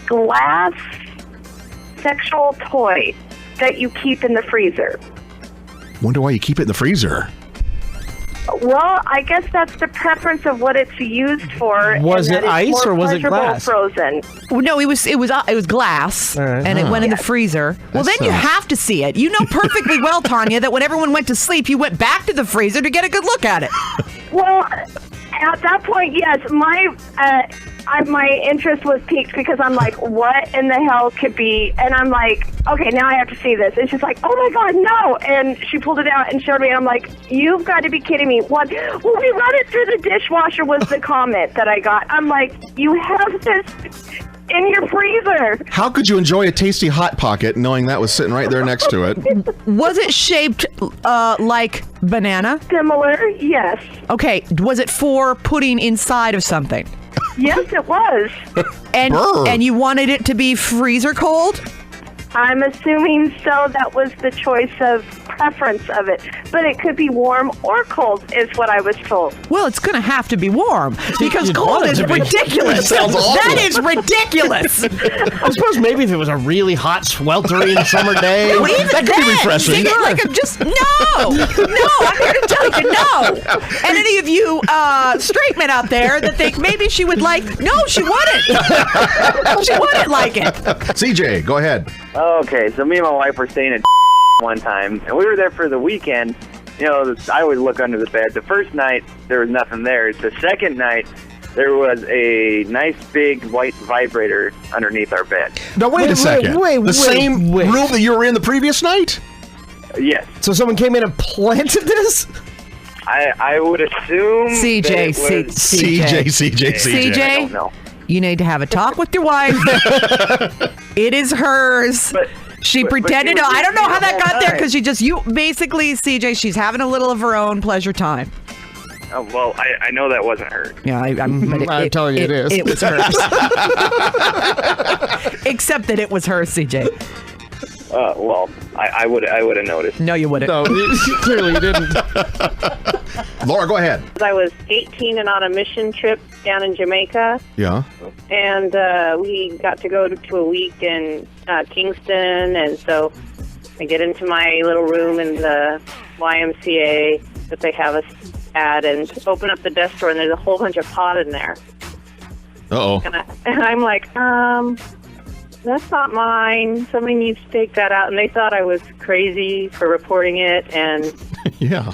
glass sexual toy that you keep in the freezer. Wonder why you keep it in the freezer. Well, I guess that's the preference of what it's used for. Was and it that it's ice more or was it pleasurable glass? Frozen. Well, no, it was glass, right. and it went in the freezer. Well, then you have to see it. You know perfectly well, Tanya, that when everyone went to sleep, you went back to the freezer to get a good look at it. Well, at that point, yes, my interest was piqued because I'm like, what in the hell could be? And I'm like, okay, now I have to see this. And she's like, oh my God, no. And she pulled it out and showed me. And I'm like, you've got to be kidding me. What? Well, we run it through the dishwasher was the comment that I got. I'm like, you have this in your freezer. How could you enjoy a tasty Hot Pocket knowing that was sitting right there next to it? Was it shaped like banana? Similar, yes. Okay, was it for putting inside of something? Yes, it was. And you wanted it to be freezer cold? I'm assuming so. That was the choice of preference of it. But it could be warm or cold, is what I was told. Well, it's going to have to be warm because You'd cold want it is to be. ridiculous. Sounds awful. That is ridiculous. I suppose maybe if it was a really hot, sweltering summer day, Well, even that could be then, refreshing. see, like, I'm just no. I'm here to tell you no. And any of you straight men out there that think maybe she would like, no, she wouldn't. She wouldn't like it. CJ, go ahead. Okay, so me and my wife were staying at one time, and we were there for the weekend. You know, I always look under the bed. The first night, there was nothing there. The second night, there was a nice big white vibrator underneath our bed. Now, wait a second. The same wait. room that you were in the previous night? Yes. So someone came in and planted this? I would assume CJ, that it was CJ. I don't know. You need to have a talk with your wife. It is hers. She pretended to. I don't know how that got there because basically, CJ, she's having a little of her own pleasure time. Oh, well, I know that wasn't her. Yeah, I'm telling you it is. It was hers. Except that it was hers, CJ. Well, I would have noticed. No, you wouldn't. No, clearly you didn't. Laura, go ahead. I was 18 and on a mission trip down in Jamaica. Yeah. And we got to go to a week in Kingston. And so I get into my little room in the YMCA that they have us at and open up the desk drawer, and there's a whole bunch of pot in there. Uh-oh. And I'm like, that's not mine. Somebody needs to take that out. And they thought I was crazy for reporting it. And yeah.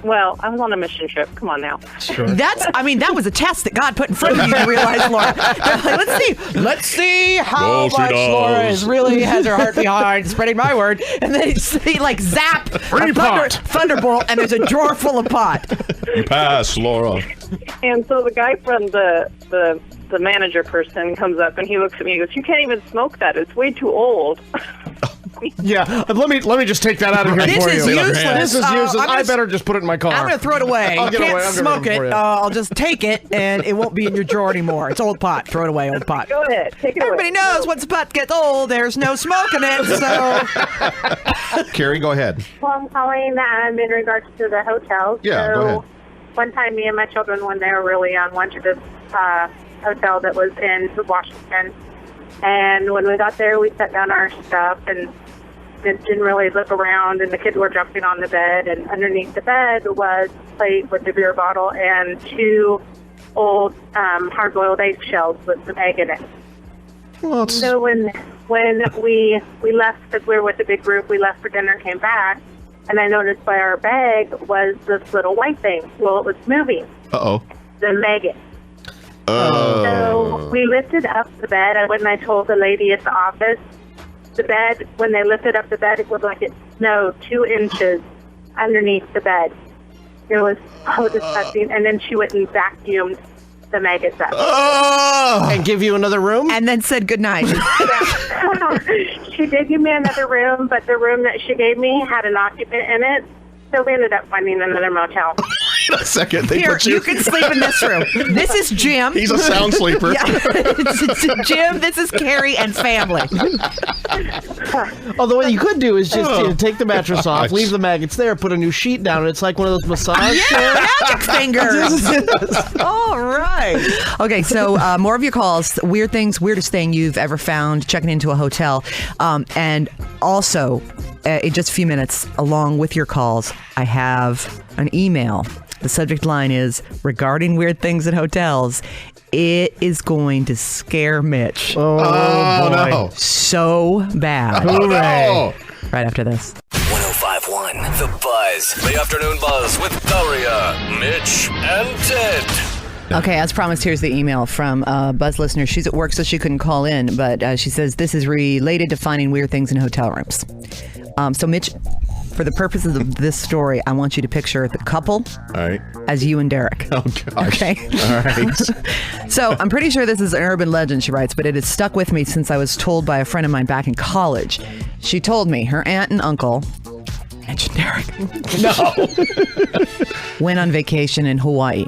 Well, I was on a mission trip. Come on now. Sure. That was a test that God put in front of you to realize, Laura. They're like, let's see how much Laura really has her heart behind spreading my word. And then he like zap a thunderbolt, and there's a drawer full of pot. You pass, Laura. And so the guy from the manager person comes up and he looks at me and goes, "You can't even smoke that. It's way too old." Yeah, let me just take that out of here This for is you. useless. This is useless. I better just put it in my car. I'm going to throw it away. I'll You can't smoke get it. for you. I'll just take it, and it won't be in your drawer anymore. It's old pot. Throw it away, old pot. Go ahead. Take it Everybody away. knows once a pot gets old, there's no smoke in it, so... Carrie, go ahead. Well, I'm calling in regards to the hotel. Yeah, go ahead. One time, me and my children, when they were really young, went to this hotel that was in Washington. And when we got there, we set down our stuff and didn't really look around, and the kids were jumping on the bed, and underneath the bed was a plate with a beer bottle and two old hard-boiled egg shells with some egg in it. Well, so when we left, because we were with a big group, we left for dinner, came back, and I noticed by our bag was this little white thing. Well, it was moving. Uh-oh. The maggot. Oh. So we lifted up the bed. I went and I told the lady at the office. The bed, when they lifted up the bed, it was like it snowed 2 inches underneath the bed. It was so disgusting. And then she went and vacuumed the maggots up. And give you another room? And then said goodnight. She did give me another room, but the room that she gave me had an occupant in it. So we ended up finding another motel. Wait a second. They Here, put you can sleep in this room. This is Jim. He's a sound sleeper. Yeah. It's Jim, this is Carrie, and family. Although what you could do is just take the mattress off, leave the maggots there, put a new sheet down, and it's like one of those massage chairs. Magic fingers. All right. Okay, so more of your calls. Weird things, weirdest thing you've ever found checking into a hotel. And also, in just a few minutes, along with your calls, I have an email. The subject line is regarding weird things at hotels. It is going to scare Mitch. Oh boy. No. So bad. No. Right after this. 105.1 The Buzz. The Afternoon Buzz with Daria, Mitch, and Ted. Okay, as promised, here's the email from a Buzz listener. She's at work, so she couldn't call in, but she says this is related to finding weird things in hotel rooms. So, Mitch, for the purposes of this story, I want you to picture the couple as you and Derek. Oh, gosh. Okay? All right. So, I'm pretty sure this is an urban legend, she writes, but it has stuck with me since I was told by a friend of mine back in college. She told me her aunt and uncle, Mitch and Derek, No. went on vacation in Hawaii.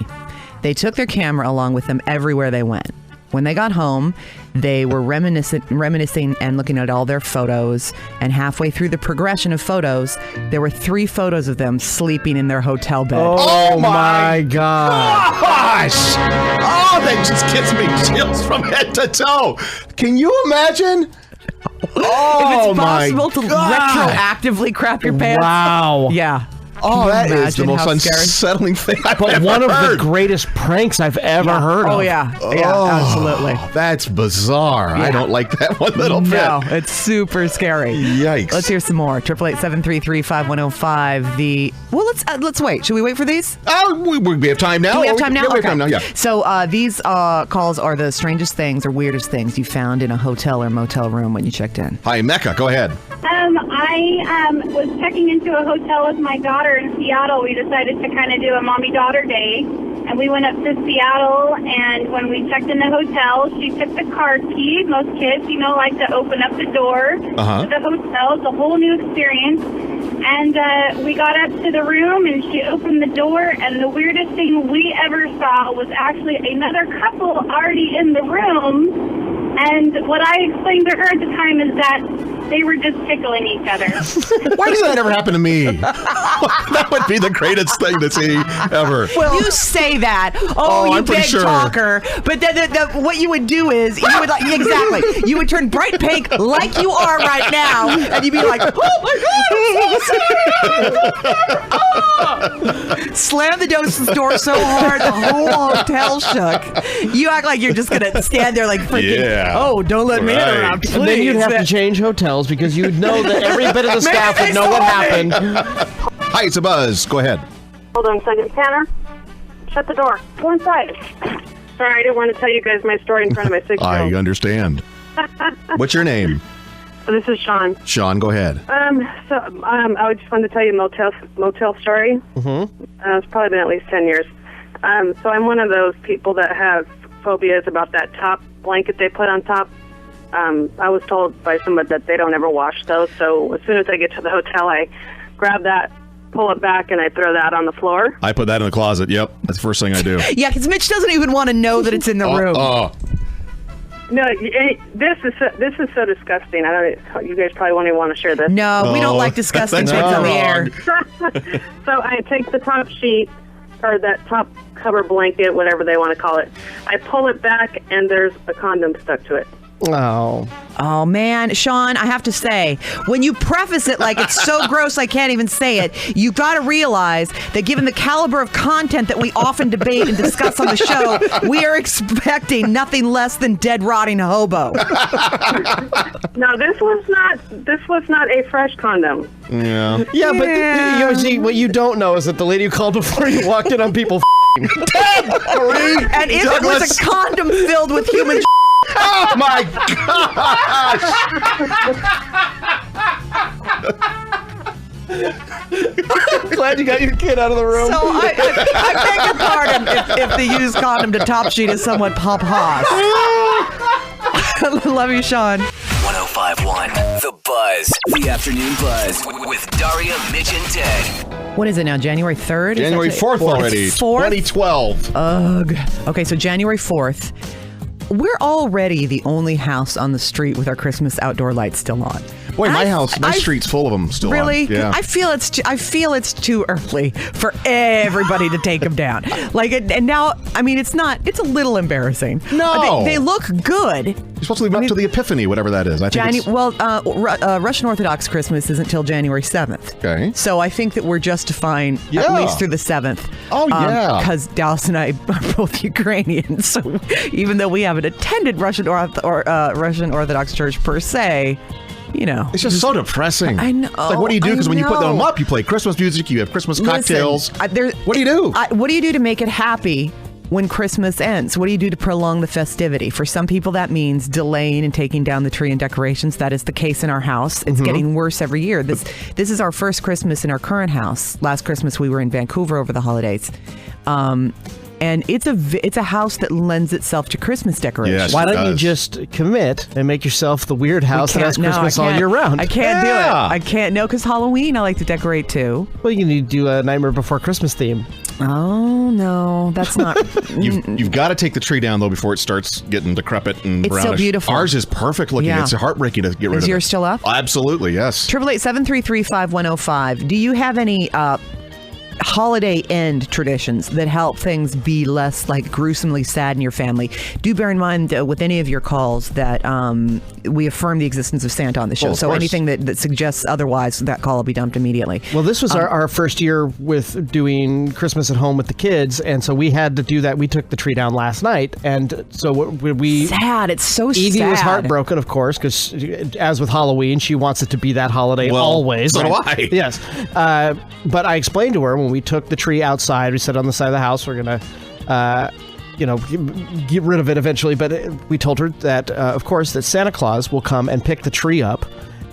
They took their camera along with them everywhere they went. When they got home, they were reminiscing and looking at all their photos. And halfway through the progression of photos, there were 3 photos of them sleeping in their hotel bed. Oh my God. Gosh! Oh, that just gives me chills from head to toe. Can you imagine? Oh, if it's possible to God. retroactively crap your pants. Wow. Yeah. Oh, that is the most how scary? unsettling thing I've But ever one of heard. the greatest pranks I've ever heard of. Oh, yeah. Yeah, absolutely. That's bizarre. I don't like that one little bit. No, it's super scary. Yikes. Let's hear some more. 888-733-5105. Let's wait. Should we wait for these? We have time now. Do we have time now? Yeah, we have Okay. time now, yeah. So these calls are the strangest things or weirdest things you found in a hotel or motel room when you checked in. Hi, Mecca. Go ahead. I was checking into a hotel with my daughter in Seattle. We decided to kind of do a mommy-daughter day, and we went up to Seattle, and when we checked in the hotel, she took the car key. Most kids, like to open up the door to the hotel. It's a whole new experience. And we got up to the room, and she opened the door, and the weirdest thing we ever saw was actually another couple already in the room. And what I explained to her at the time is that they were just tickling each other. Why does that ever happen to me? That would be the greatest thing to see ever. Well, you say that. Oh, you I'm pretty big sure. talker. But what you would do is, you would exactly. You would turn bright pink like you are right now, and you'd be like, oh my God, slam the door so hard the whole hotel shook. You act like you're just gonna stand there like freaking. Yeah. Oh, don't let me in around, please. And then you'd have to change hotels because you'd know that every bit of the staff would know what happened. Hi, it's a Buzz. Go ahead. Hold on a second. Tanner, shut the door. Go inside. Sorry, I didn't want to tell you guys my story in front of my 6-year-old. I understand. What's your name? This is Sean. Sean, go ahead. I just wanted to tell you a motel story. It's probably been at least 10 years. So I'm one of those people that have phobias about that top blanket they put on top. I was told by somebody that they don't ever wash those, so as soon as I get to the hotel, I grab that, pull it back, and I throw that on the floor. I put that in the closet. Yep. That's the first thing I do. Yeah, because Mitch doesn't even want to know that it's in the room. No, this is so disgusting. You guys probably won't even want to share this. No, we don't like disgusting things on the air. So I take the top sheet, or that top cover blanket, whatever they want to call it. I pull it back, and there's a condom stuck to it. Oh, man. Sean, I have to say, when you preface it like it's so gross I can't even say it, you got to realize that given the caliber of content that we often debate and discuss on the show, we are expecting nothing less than dead, rotting hobo. No, this was not a fresh condom. Yeah. Yeah, but see, what you don't know is that the lady who called before you walked in on people And if it was a condom filled with human oh my gosh! Glad you got your kid out of the room. So I beg your pardon if the used condom to top sheet is somewhat pop-hoss. Love you, Sean. 105.1 The Buzz. The Afternoon Buzz with Daria, Mitch, and Ted. What is it now? January 3rd? January 4th already. 4th? 2012. Ugh. Okay, so January 4th. We're already the only house on the street with our Christmas outdoor lights still on. Boy, my street's full of them still really? on. Yeah. I feel it's too early for everybody to take them down. And now, I mean, it's a little embarrassing. No. They look good. You're supposed to leave up to the Epiphany, whatever that is. I think Russian Orthodox Christmas isn't until January 7th. Okay. So I think that we're justifying at least through the 7th. Oh, yeah. Because Dallas and I are both Ukrainian. So even though we haven't attended Russian Orthodox Church per se, it's just so depressing. I know. It's like, what do you do? Because when you put them up, you play Christmas music, you have Christmas cocktails. What do you do? What do you do to make it happy when Christmas ends? What do you do to prolong the festivity? For some people, that means delaying and taking down the tree and decorations. That is the case in our house. It's getting worse every year. This is our first Christmas in our current house. Last Christmas, we were in Vancouver over the holidays. and it's a house that lends itself to Christmas decorations. Yes, Why it don't you does. just commit and make yourself the weird house that has No, Christmas I all can't. year round? I can't do it. Yeah. I can't. No, because Halloween I like to decorate too. Well, you need to do a Nightmare Before Christmas theme. Oh no, that's not. You've got to take the tree down though before it starts getting decrepit and It's so brownish. beautiful. Ours is perfect looking. Yeah. It's heartbreaking to get rid of. Is yours it. still up? Absolutely, yes. 888-733-5105. Do you have any holiday end traditions that help things be less like gruesomely sad in your family? Do bear in mind with any of your calls that we affirm the existence of Santa on the show. Well, of so course. anything that suggests otherwise, that call will be dumped immediately. Well, this was our first year with doing Christmas at home with the kids, and so we had to do that. We took the tree down last night, and so we sad. It's so Evie sad. was heartbroken, of course, because as with Halloween, she wants it to be that holiday Well, always. so do I. Yes, but I explained to her when we took the tree outside. We set it on the side of the house. We're gonna. Get rid of it eventually, but we told her that, of course, that Santa Claus will come and pick the tree up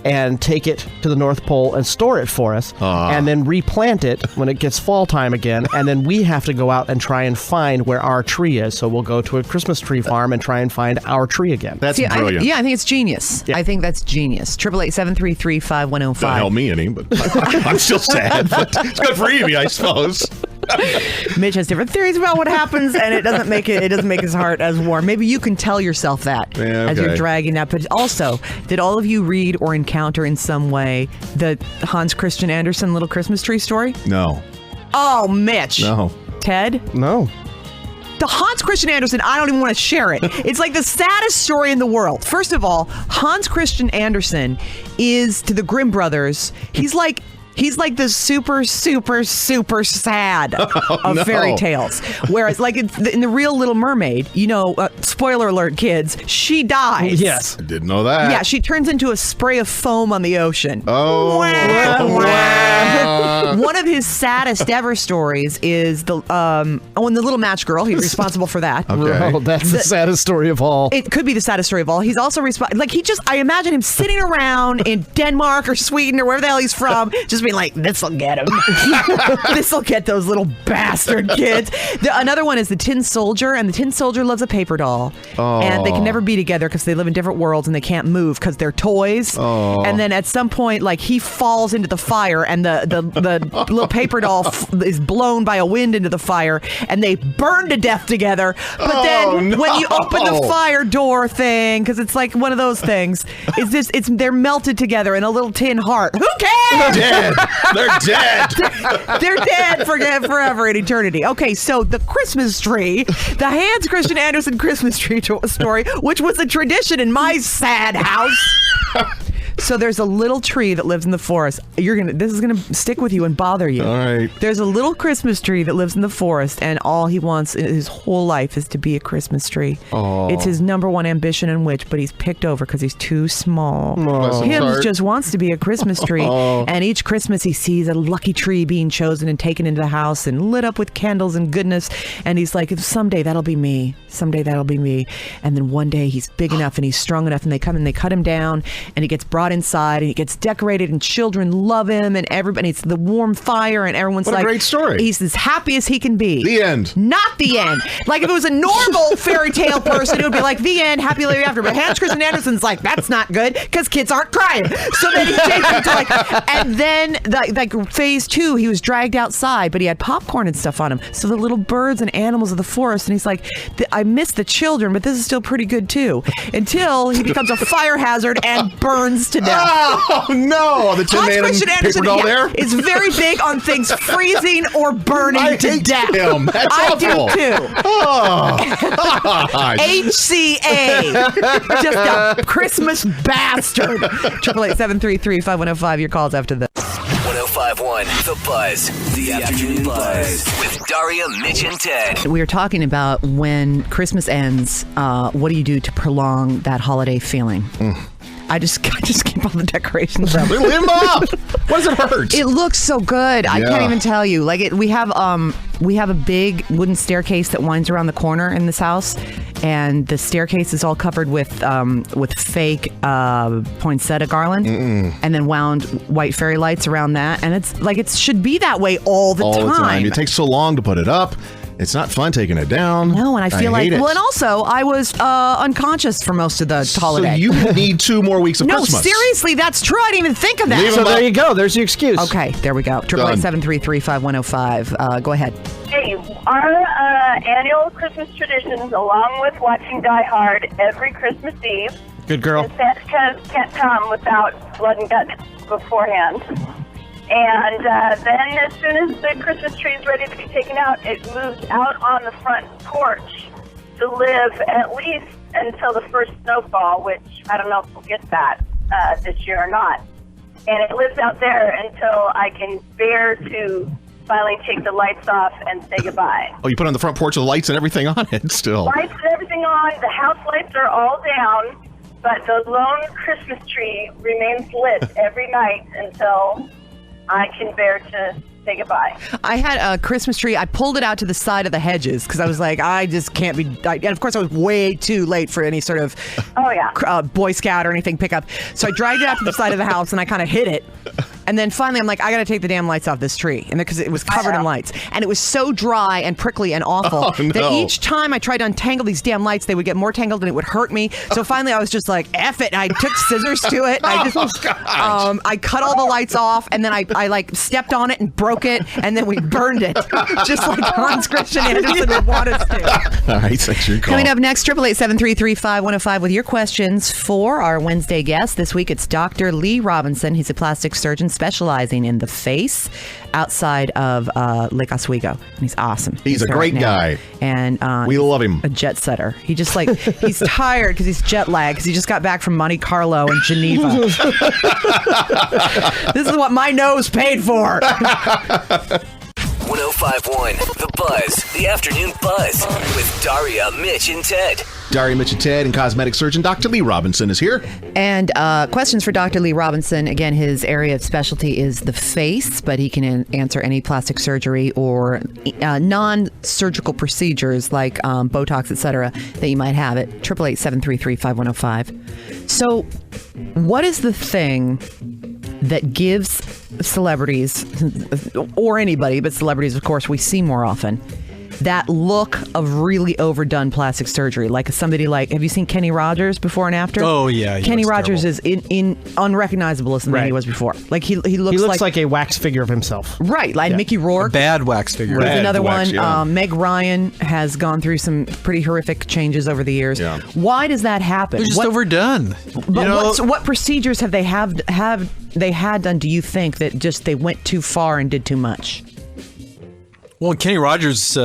and take it to the North Pole and store it for us, and then replant it when it gets fall time again, and then we have to go out and try and find where our tree is. So we'll go to a Christmas tree farm and try and find our tree again. That's See, brilliant. I think it's genius. Yeah. I think that's genius. 888-733-5105. Doesn't help me any, but I'm still sad. But it's good for Evie, I suppose. Mitch has different theories about what happens, and it doesn't make his heart as warm. Maybe you can tell yourself that as you're dragging that. But also, did all of you read or encounter in some way the Hans Christian Andersen Little Christmas Tree story? No. Oh, Mitch. No. Ted? No. The Hans Christian Andersen, I don't even want to share it. It's like the saddest story in the world. First of all, Hans Christian Andersen is, to the Grimm brothers, he's like the super, super, super sad of fairy tales. Whereas, like in the real Little Mermaid, spoiler alert, kids, she dies. Yes. I didn't know that. Yeah, she turns into a spray of foam on the ocean. Oh. One of his saddest ever stories is the Little Match Girl. He's responsible for that. Okay. Oh, that's the saddest story of all. It could be the saddest story of all. He's also I imagine him sitting around in Denmark or Sweden or wherever the hell he's from, just being like, this'll get him. This'll get those little bastard kids. Another one is the Tin Soldier, and the Tin Soldier loves a paper doll. And they can never be together because they live in different worlds and they can't move because they're toys. And then at some point, like, he falls into the fire and the little paper doll is blown by a wind into the fire and they burn to death together. But then when you open the fire door thing, because it's like one of those things, they're melted together in a little tin heart. Who cares? Dead. They're dead. They're dead forever in eternity. Okay, so the Christmas tree, the Hans Christian Andersen Christmas tree story, which was a tradition in my sad house. So there's a little tree that lives in the forest. This is gonna stick with you and bother you. All right. There's a little Christmas tree that lives in the forest, and all he wants in his whole life is to be a Christmas tree. Oh. It's his number one ambition and wish, but he's picked over because he's too small. Bless his Him heart. just wants to be a Christmas tree, and each Christmas he sees a lucky tree being chosen and taken into the house and lit up with candles and goodness, and he's like, someday that'll be me. Someday that'll be me. And then one day he's big enough and he's strong enough, and they come and they cut him down, and he gets brought inside and he gets decorated and children love him and everybody, it's the warm fire and everyone's What a like, great story. He's as happy as he can be. The end. Not the end. Like if it was a normal fairy tale person, it would be like the end, happy ever after. But Hans Christian Andersen's like, that's not good because kids aren't crying. So then he takes him to and then like phase 2, he was dragged outside, but he had popcorn and stuff on him. So the little birds and animals of the forest, and he's like, I miss the children, but this is still pretty good too. Until he becomes a fire hazard and burns to death. Oh no! The Tin Hans Man Christian and Andersen paper doll there is very big on things freezing or burning I to hate death. him. That's I awful. do too. Oh. HCA, just a Christmas bastard. 888-733-5105. Your calls after this. 105.1 The Buzz, the afternoon buzz with Daria, Mitch, and Ted. We are talking about when Christmas ends. What do you do to prolong that holiday feeling? I just keep all the decorations up. Leave him up. What does it hurt? It looks so good. I can't even tell you. Like we have a big wooden staircase that winds around the corner in this house, and the staircase is all covered with fake poinsettia garland, and then wound white fairy lights around that. And it's like it should be that way all the time. It takes so long to put it up. It's not fun taking it down. No, and I feel like, hate it. well, and also I was unconscious for most of the holiday. So you need 2 more weeks of Christmas. No, seriously, that's true. I didn't even think of that. So there you go. There's the excuse. Okay, there we go. 888-733-5105. Go ahead. Hey, our annual Christmas traditions, along with watching Die Hard every Christmas Eve, Good girl. and Santa can't come without blood and guts beforehand. And then as soon as the Christmas tree is ready to be taken out, it moves out on the front porch to live at least until the first snowfall, which I don't know if we'll get that this year or not. And it lives out there until I can bear to finally take the lights off and say goodbye. Oh, you put on the front porch with lights and everything on it still. Lights and everything on, the house lights are all down, but the lone Christmas tree remains lit every night until I can bear to say goodbye. I had a Christmas tree. I pulled it out to the side of the hedges because I was like, I just can't be. And of course, I was way too late for any sort of Boy Scout or anything pickup. So I dragged it out to the side of the house and I kind of hid it. And then finally, I'm like, I got to take the damn lights off this tree. And because it was covered in lights. And it was so dry and prickly and awful that each time I tried to untangle these damn lights, they would get more tangled and it would hurt me. So finally, I was just like, F it. And I took scissors to it. I cut all the lights off and then I like stepped on it and broke it. And then we burned it. Just like Hans Christian Andersen would want us to. All right, thanks for your call. Coming up next, 888-733-5105 with your questions for our Wednesday guest. This week, it's Dr. Lee Robinson. He's a plastic surgeon specializing in the face outside of Lake Oswego. And he's awesome. He's a here great right now. guy. And we love him. A jet setter. He just like, he's tired because he's jet lagged because he just got back from Monte Carlo and Geneva. This is what my nose paid for. 1051 The Buzz, the afternoon buzz with Daria, Mitch, and Ted. Daria, Mitch, and Ted, and cosmetic surgeon Dr. Lee Robinson is here. And questions for Dr. Lee Robinson. Again, his area of specialty is the face, but he can answer any plastic surgery or non-surgical procedures like Botox, etc., that you might have at 888-733-5105. So what is the thing that gives celebrities, or anybody, but celebrities, of course, we see more often, that look of really overdone plastic surgery? Like somebody like, have you seen Kenny Rogers before and after? Oh, yeah. Kenny Rogers is in unrecognizable as the man he was before. Like he looks like a wax figure of himself. Right, like Mickey Rourke. A bad wax figure. There's another wax, one. yeah. Meg Ryan has gone through some pretty horrific changes over the years. Yeah. Why does that happen? They're just overdone. But what procedures have they had done, do you think, that just they went too far and did too much? Well, Kenny Rogers'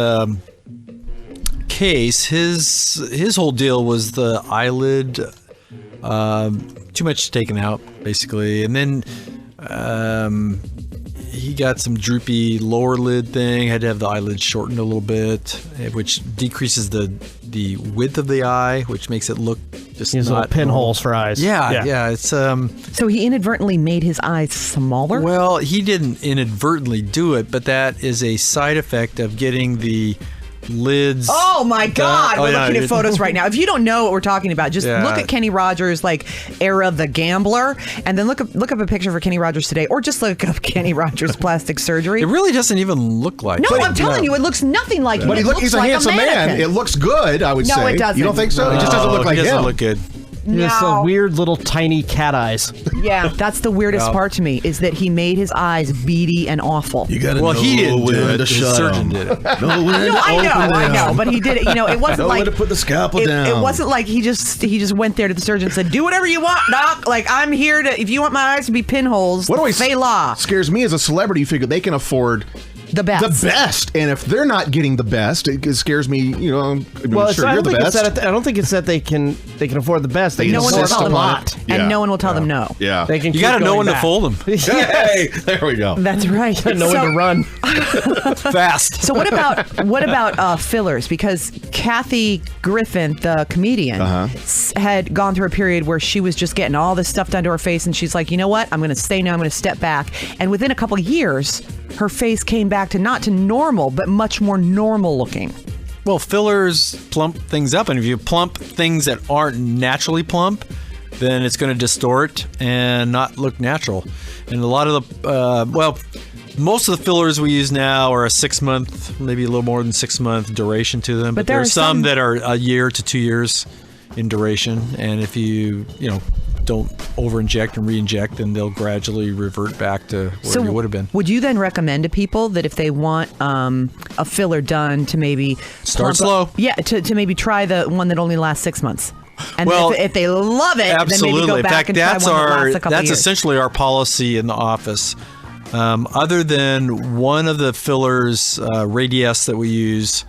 case, his whole deal was the eyelid, too much taken out, basically, and then he got some droopy lower lid thing. Had to have the eyelid shortened a little bit, which decreases the width of the eye, which makes it look just These little pinholes for eyes. Yeah. It's So he inadvertently made his eyes smaller? Well, he didn't inadvertently do it, but that is a side effect of getting the lids. Oh my God! We're looking at photos right now. If you don't know what we're talking about, just look at Kenny Rogers, like era The Gambler, and then look up a picture for Kenny Rogers today, or just look up Kenny Rogers plastic surgery. It really doesn't even look like. No, I'm telling you, it looks nothing like him. But he's a handsome man. It looks good, I would say. No, it doesn't. You don't think so? It just doesn't look like him. It doesn't look good. Just No. weird little tiny cat eyes. Yeah, that's the weirdest part to me, is that he made his eyes beady and awful. You gotta Well, know he didn't do when it. to The shut surgeon 'em. did it. Know when to I open know, them. but he did it. You know, it wasn't Know like when to put the scalpel down. It wasn't like he just went there to the surgeon and said, "Do whatever you want, doc. Like I'm here to. If you want my eyes to be pinholes, What always say la." scares me as a celebrity figure, they can afford the best. The best. And if they're not getting the best, it scares me, you know. I mean, Well, sure, I you're don't the think it's best. that. I don't think it's that they can afford the best. They They can No one will insist tell them upon not, it. and Yeah. no one will tell them no. Yeah. They can. You got to know when to back. fold them Hey, there we go. That's right. Know when to run. fast. So what about fillers? Because Kathy Griffin, the comedian, had gone through a period where she was just getting all this stuff done to her face, and she's like, you know what? I'm going to stay now. I'm going to step back. And within a couple of years, her face came back to not to normal, but much more normal looking. Well, fillers plump things up, and if you plump things that aren't naturally plump, then it's going to distort and not look natural. And a lot of the most of the fillers we use now are a 6 month, maybe a little more than 6 month duration to them. But there are some that are a year to 2 years in duration. And if you don't over-inject and re-inject, then they'll gradually revert back to where you would have been. Would you then recommend to people that if they want a filler done to maybe start slow? To maybe try the one that only lasts 6 months? And if they love it, absolutely. then maybe go back and try one that lasts a couple that's years. essentially our policy in the office. Other than one of the fillers, Radius, that we use,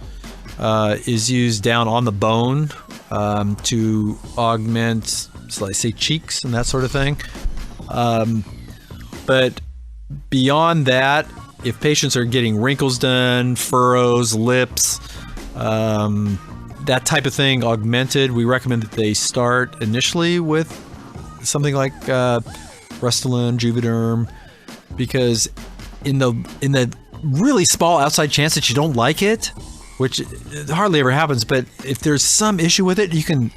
is used down on the bone to augment, so I say, cheeks and that sort of thing. But beyond that, if patients are getting wrinkles done, furrows, lips, that type of thing augmented, we recommend that they start initially with something like Restylane, Juvederm, because in the really small outside chance that you don't like it, which hardly ever happens, but if there's some issue with it, you can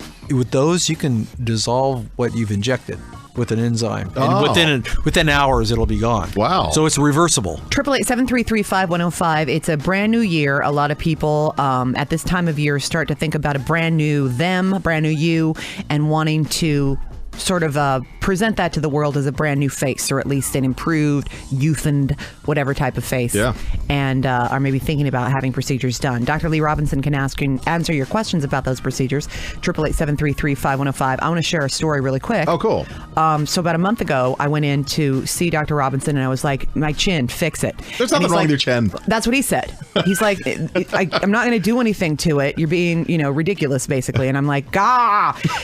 dissolve what you've injected with an enzyme, and within hours it'll be gone. Wow! So it's reversible. 888-733-5105. It's a brand new year. A lot of people at this time of year start to think about a brand new them, brand new you, and wanting to sort of present that to the world as a brand new face, or at least an improved, youthened, whatever type of face. Yeah. And are maybe thinking about having procedures done. Dr. Lee Robinson can answer your questions about those procedures. 888-733-5105. I want to share a story really quick. Oh, cool. So about a month ago, I went in to see Dr. Robinson, and I was like, my chin, fix it. There's nothing wrong with your chin. That's what he said. He's like, I'm not going to do anything to it. You're being, ridiculous, basically. And I'm like,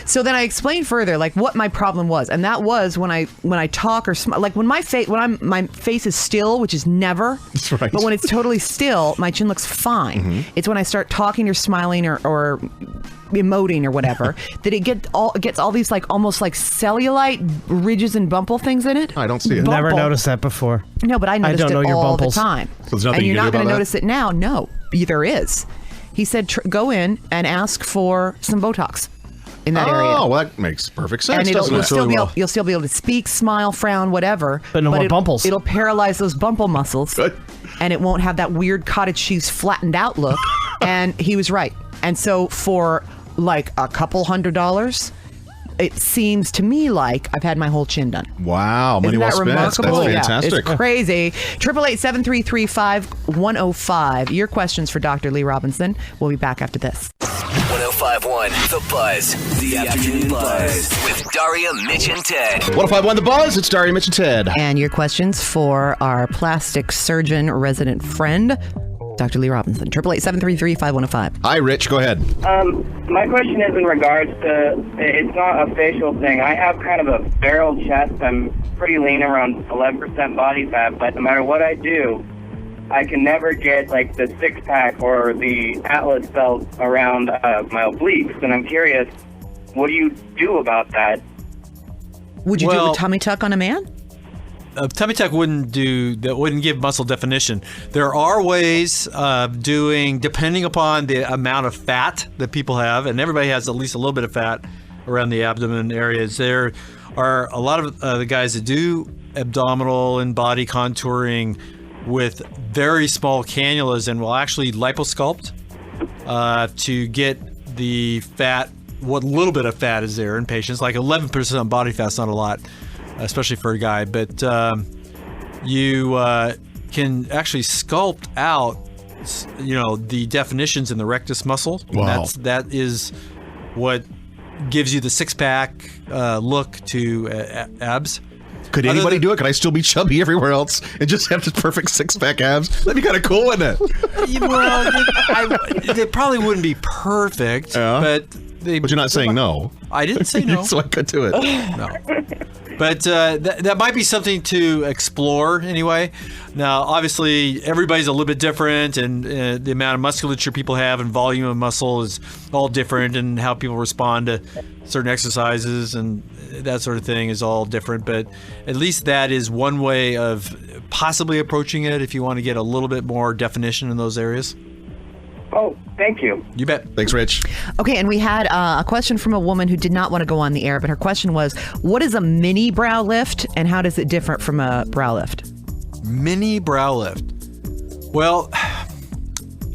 So then I explained further, like, what my problem was, and that was when I talk or smile, like when my face is still, which is never. That's right. But when it's totally still, my chin looks fine. Mm-hmm. It's when I start talking or smiling or emoting or whatever that it gets all these like almost like cellulite ridges and bumple things in it. I don't see it. Never noticed that before. No, but I noticed it all the time. So there's nothing and you're you can not do going about to that? notice it now. No, there is. He said go in and ask for some Botox in that area. Oh, well, that makes perfect sense. And you'll doesn't it? still be able to speak, smile, frown, whatever. But no more bumples. It'll paralyze those bumple muscles. Good. And it won't have that weird cottage cheese flattened out look. And he was right. And so for like a couple $100, it seems to me like I've had my whole chin done. Wow, money Isn't well that spent. remarkable? That's fantastic. Yeah, it's crazy. 888-733-5105. Your questions for Dr. Lee Robinson. We'll be back after this. 105.1 The Buzz. The Afternoon Buzz. With Daria, Mitch, and Ted. 105.1 The Buzz. It's Daria, Mitch, and Ted. And your questions for our plastic surgeon resident friend, Dr. Lee Robinson. 888-733-5105. Hi, Rich. Go ahead. My question is in regards to, it's not a facial thing. I have kind of a barrel chest. I'm pretty lean, around 11% body fat, but no matter what I do, I can never get like the six-pack or the Atlas belt around my obliques. And I'm curious, what do you do about that? Would you do a tummy tuck on a man? A tummy tuck wouldn't give muscle definition. There are ways of doing, depending upon the amount of fat that people have, and everybody has at least a little bit of fat around the abdomen areas. There are a lot of the guys that do abdominal and body contouring with very small cannulas and will actually liposculpt to get the fat, what little bit of fat is there in patients. Like 11% body fat's not a lot, especially for a guy, but you can actually sculpt out, the definitions in the rectus muscle. Wow. That is what gives you the six-pack look to abs. Could anybody do it? Could I still be chubby everywhere else and just have this perfect six-pack abs? That'd be kind of cool, wouldn't it? Well, they probably wouldn't be perfect, but you're not saying no. I didn't say no. So I could do it. No. But that might be something to explore anyway. Now, obviously, everybody's a little bit different, and the amount of musculature people have and volume of muscle is all different, and how people respond to certain exercises and that sort of thing is all different. But at least that is one way of possibly approaching it if you want to get a little bit more definition in those areas. Oh, thank you. You bet. Thanks, Rich. Okay, and we had a question from a woman who did not want to go on the air, but her question was, what is a mini brow lift and how does it differ from a brow lift? Mini brow lift. Well,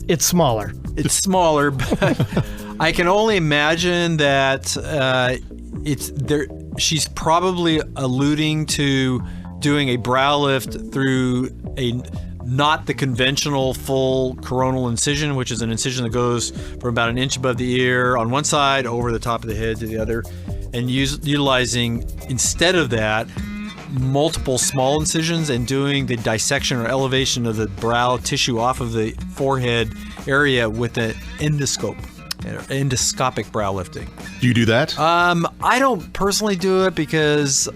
it's smaller. It's smaller, but I can only imagine that it's there. She's probably alluding to doing a brow lift through not the conventional full coronal incision, which is an incision that goes from about an inch above the ear on one side over the top of the head to the other, and utilizing instead of that multiple small incisions and doing the dissection or elevation of the brow tissue off of the forehead area with an endoscopic brow lifting. Do you do that? I don't personally do it because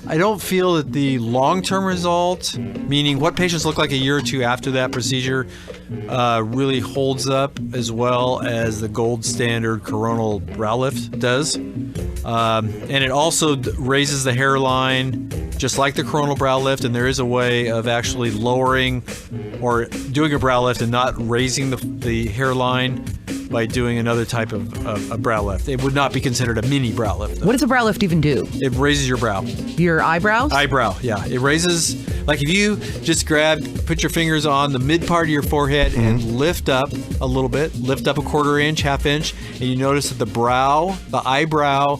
I don't feel that the long-term result, meaning what patients look like a year or two after that procedure, really holds up as well as the gold standard coronal brow lift does. And it also raises the hairline just like the coronal brow lift, and there is a way of actually lowering or doing a brow lift and not raising the hairline by doing another type of brow lift. It would not be considered a mini brow lift, though. What does a brow lift even do? It raises your brow. Your eyebrows? Eyebrow, yeah. It raises, like if you just put your fingers on the mid part of your forehead and lift up a little bit, lift up a 1/4 inch, 1/2 inch, and you notice that the eyebrow,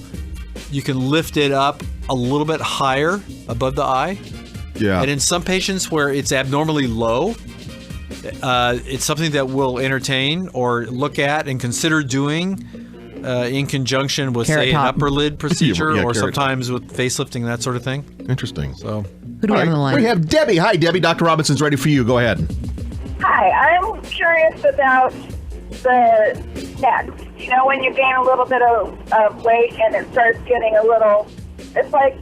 you can lift it up a little bit higher above the eye. Yeah. And in some patients where it's abnormally low, it's something that we'll entertain or look at and consider doing in conjunction with, say, an upper lid procedure or sometimes with facelifting, that sort of thing. Interesting. So, who do we have on the line? We have Debbie. Hi, Debbie. Dr. Robinson's ready for you. Go ahead. Hi, I'm curious about the neck. You know, when you gain a little bit of weight and it starts getting a little, it's like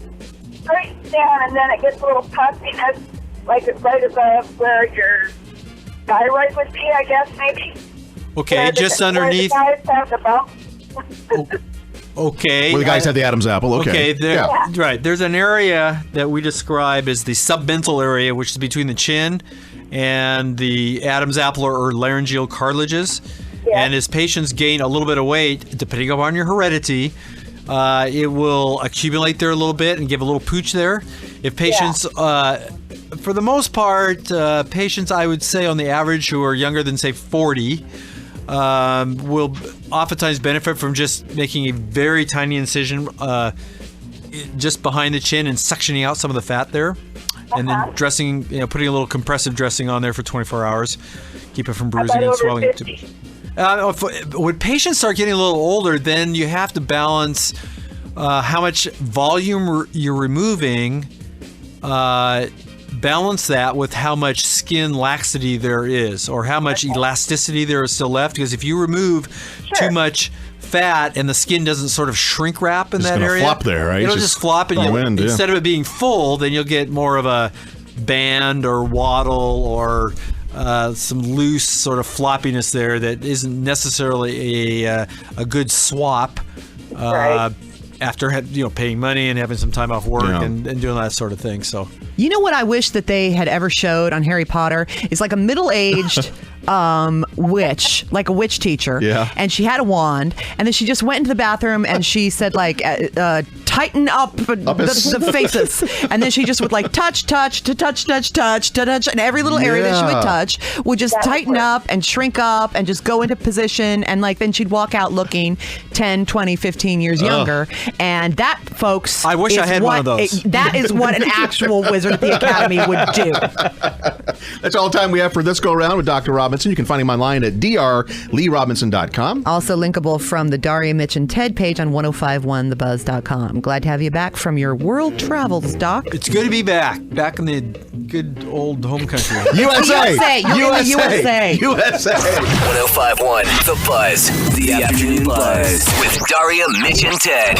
straight down and then it gets a little puffiness, like it's right above where your thyroid would be, I guess, maybe. Okay, just underneath. Where the guys have the bump. Okay. Where the guys have the Adam's apple. Okay. Right. There's an area that we describe as the submental area, which is between the chin and the Adam's apple or laryngeal cartilages. Yeah. And as patients gain a little bit of weight, depending upon your heredity, it will accumulate there a little bit and give a little pooch there. If patients, for the most part, patients I would say on the average who are younger than, say, 40, will oftentimes benefit from just making a very tiny incision just behind the chin and suctioning out some of the fat there. And then dressing, putting a little compressive dressing on there for 24 hours. Keep it from bruising and swelling. When patients start getting a little older, then you have to balance how much volume you're removing, balance that with how much skin laxity there is or how much elasticity there is still left. Because if you remove too much fat and the skin doesn't sort of shrink wrap in that area, flop there, right? It'll just flop, and instead of it being full, then you'll get more of a band or waddle or some loose sort of floppiness there that isn't necessarily a good swap after paying money and having some time off work and doing that sort of thing. So, you know what I wish that they had ever showed on Harry Potter is like a middle-aged witch, like a witch teacher. Yeah. And she had a wand, and then she just went into the bathroom and she said like, tighten up the faces. And then she just would like touch, and every little area that she would touch would just tighten up and shrink up and just go into position. And like then she'd walk out looking 10, 20, 15 years younger. And that, folks, I wish I had one of those. That is what an actual wizard at the Academy would do. That's all the time we have for this go around with Dr. Robinson. You can find him online at drleerobinson.com. Also linkable from the Daria, Mitch, and Ted page on 1051thebuzz.com. Glad to have you back from your world travels, Doc. It's good to be back in the good old home country. USA! USA! 1051 The Buzz, the afternoon buzz with Daria, Mitch, and Ted.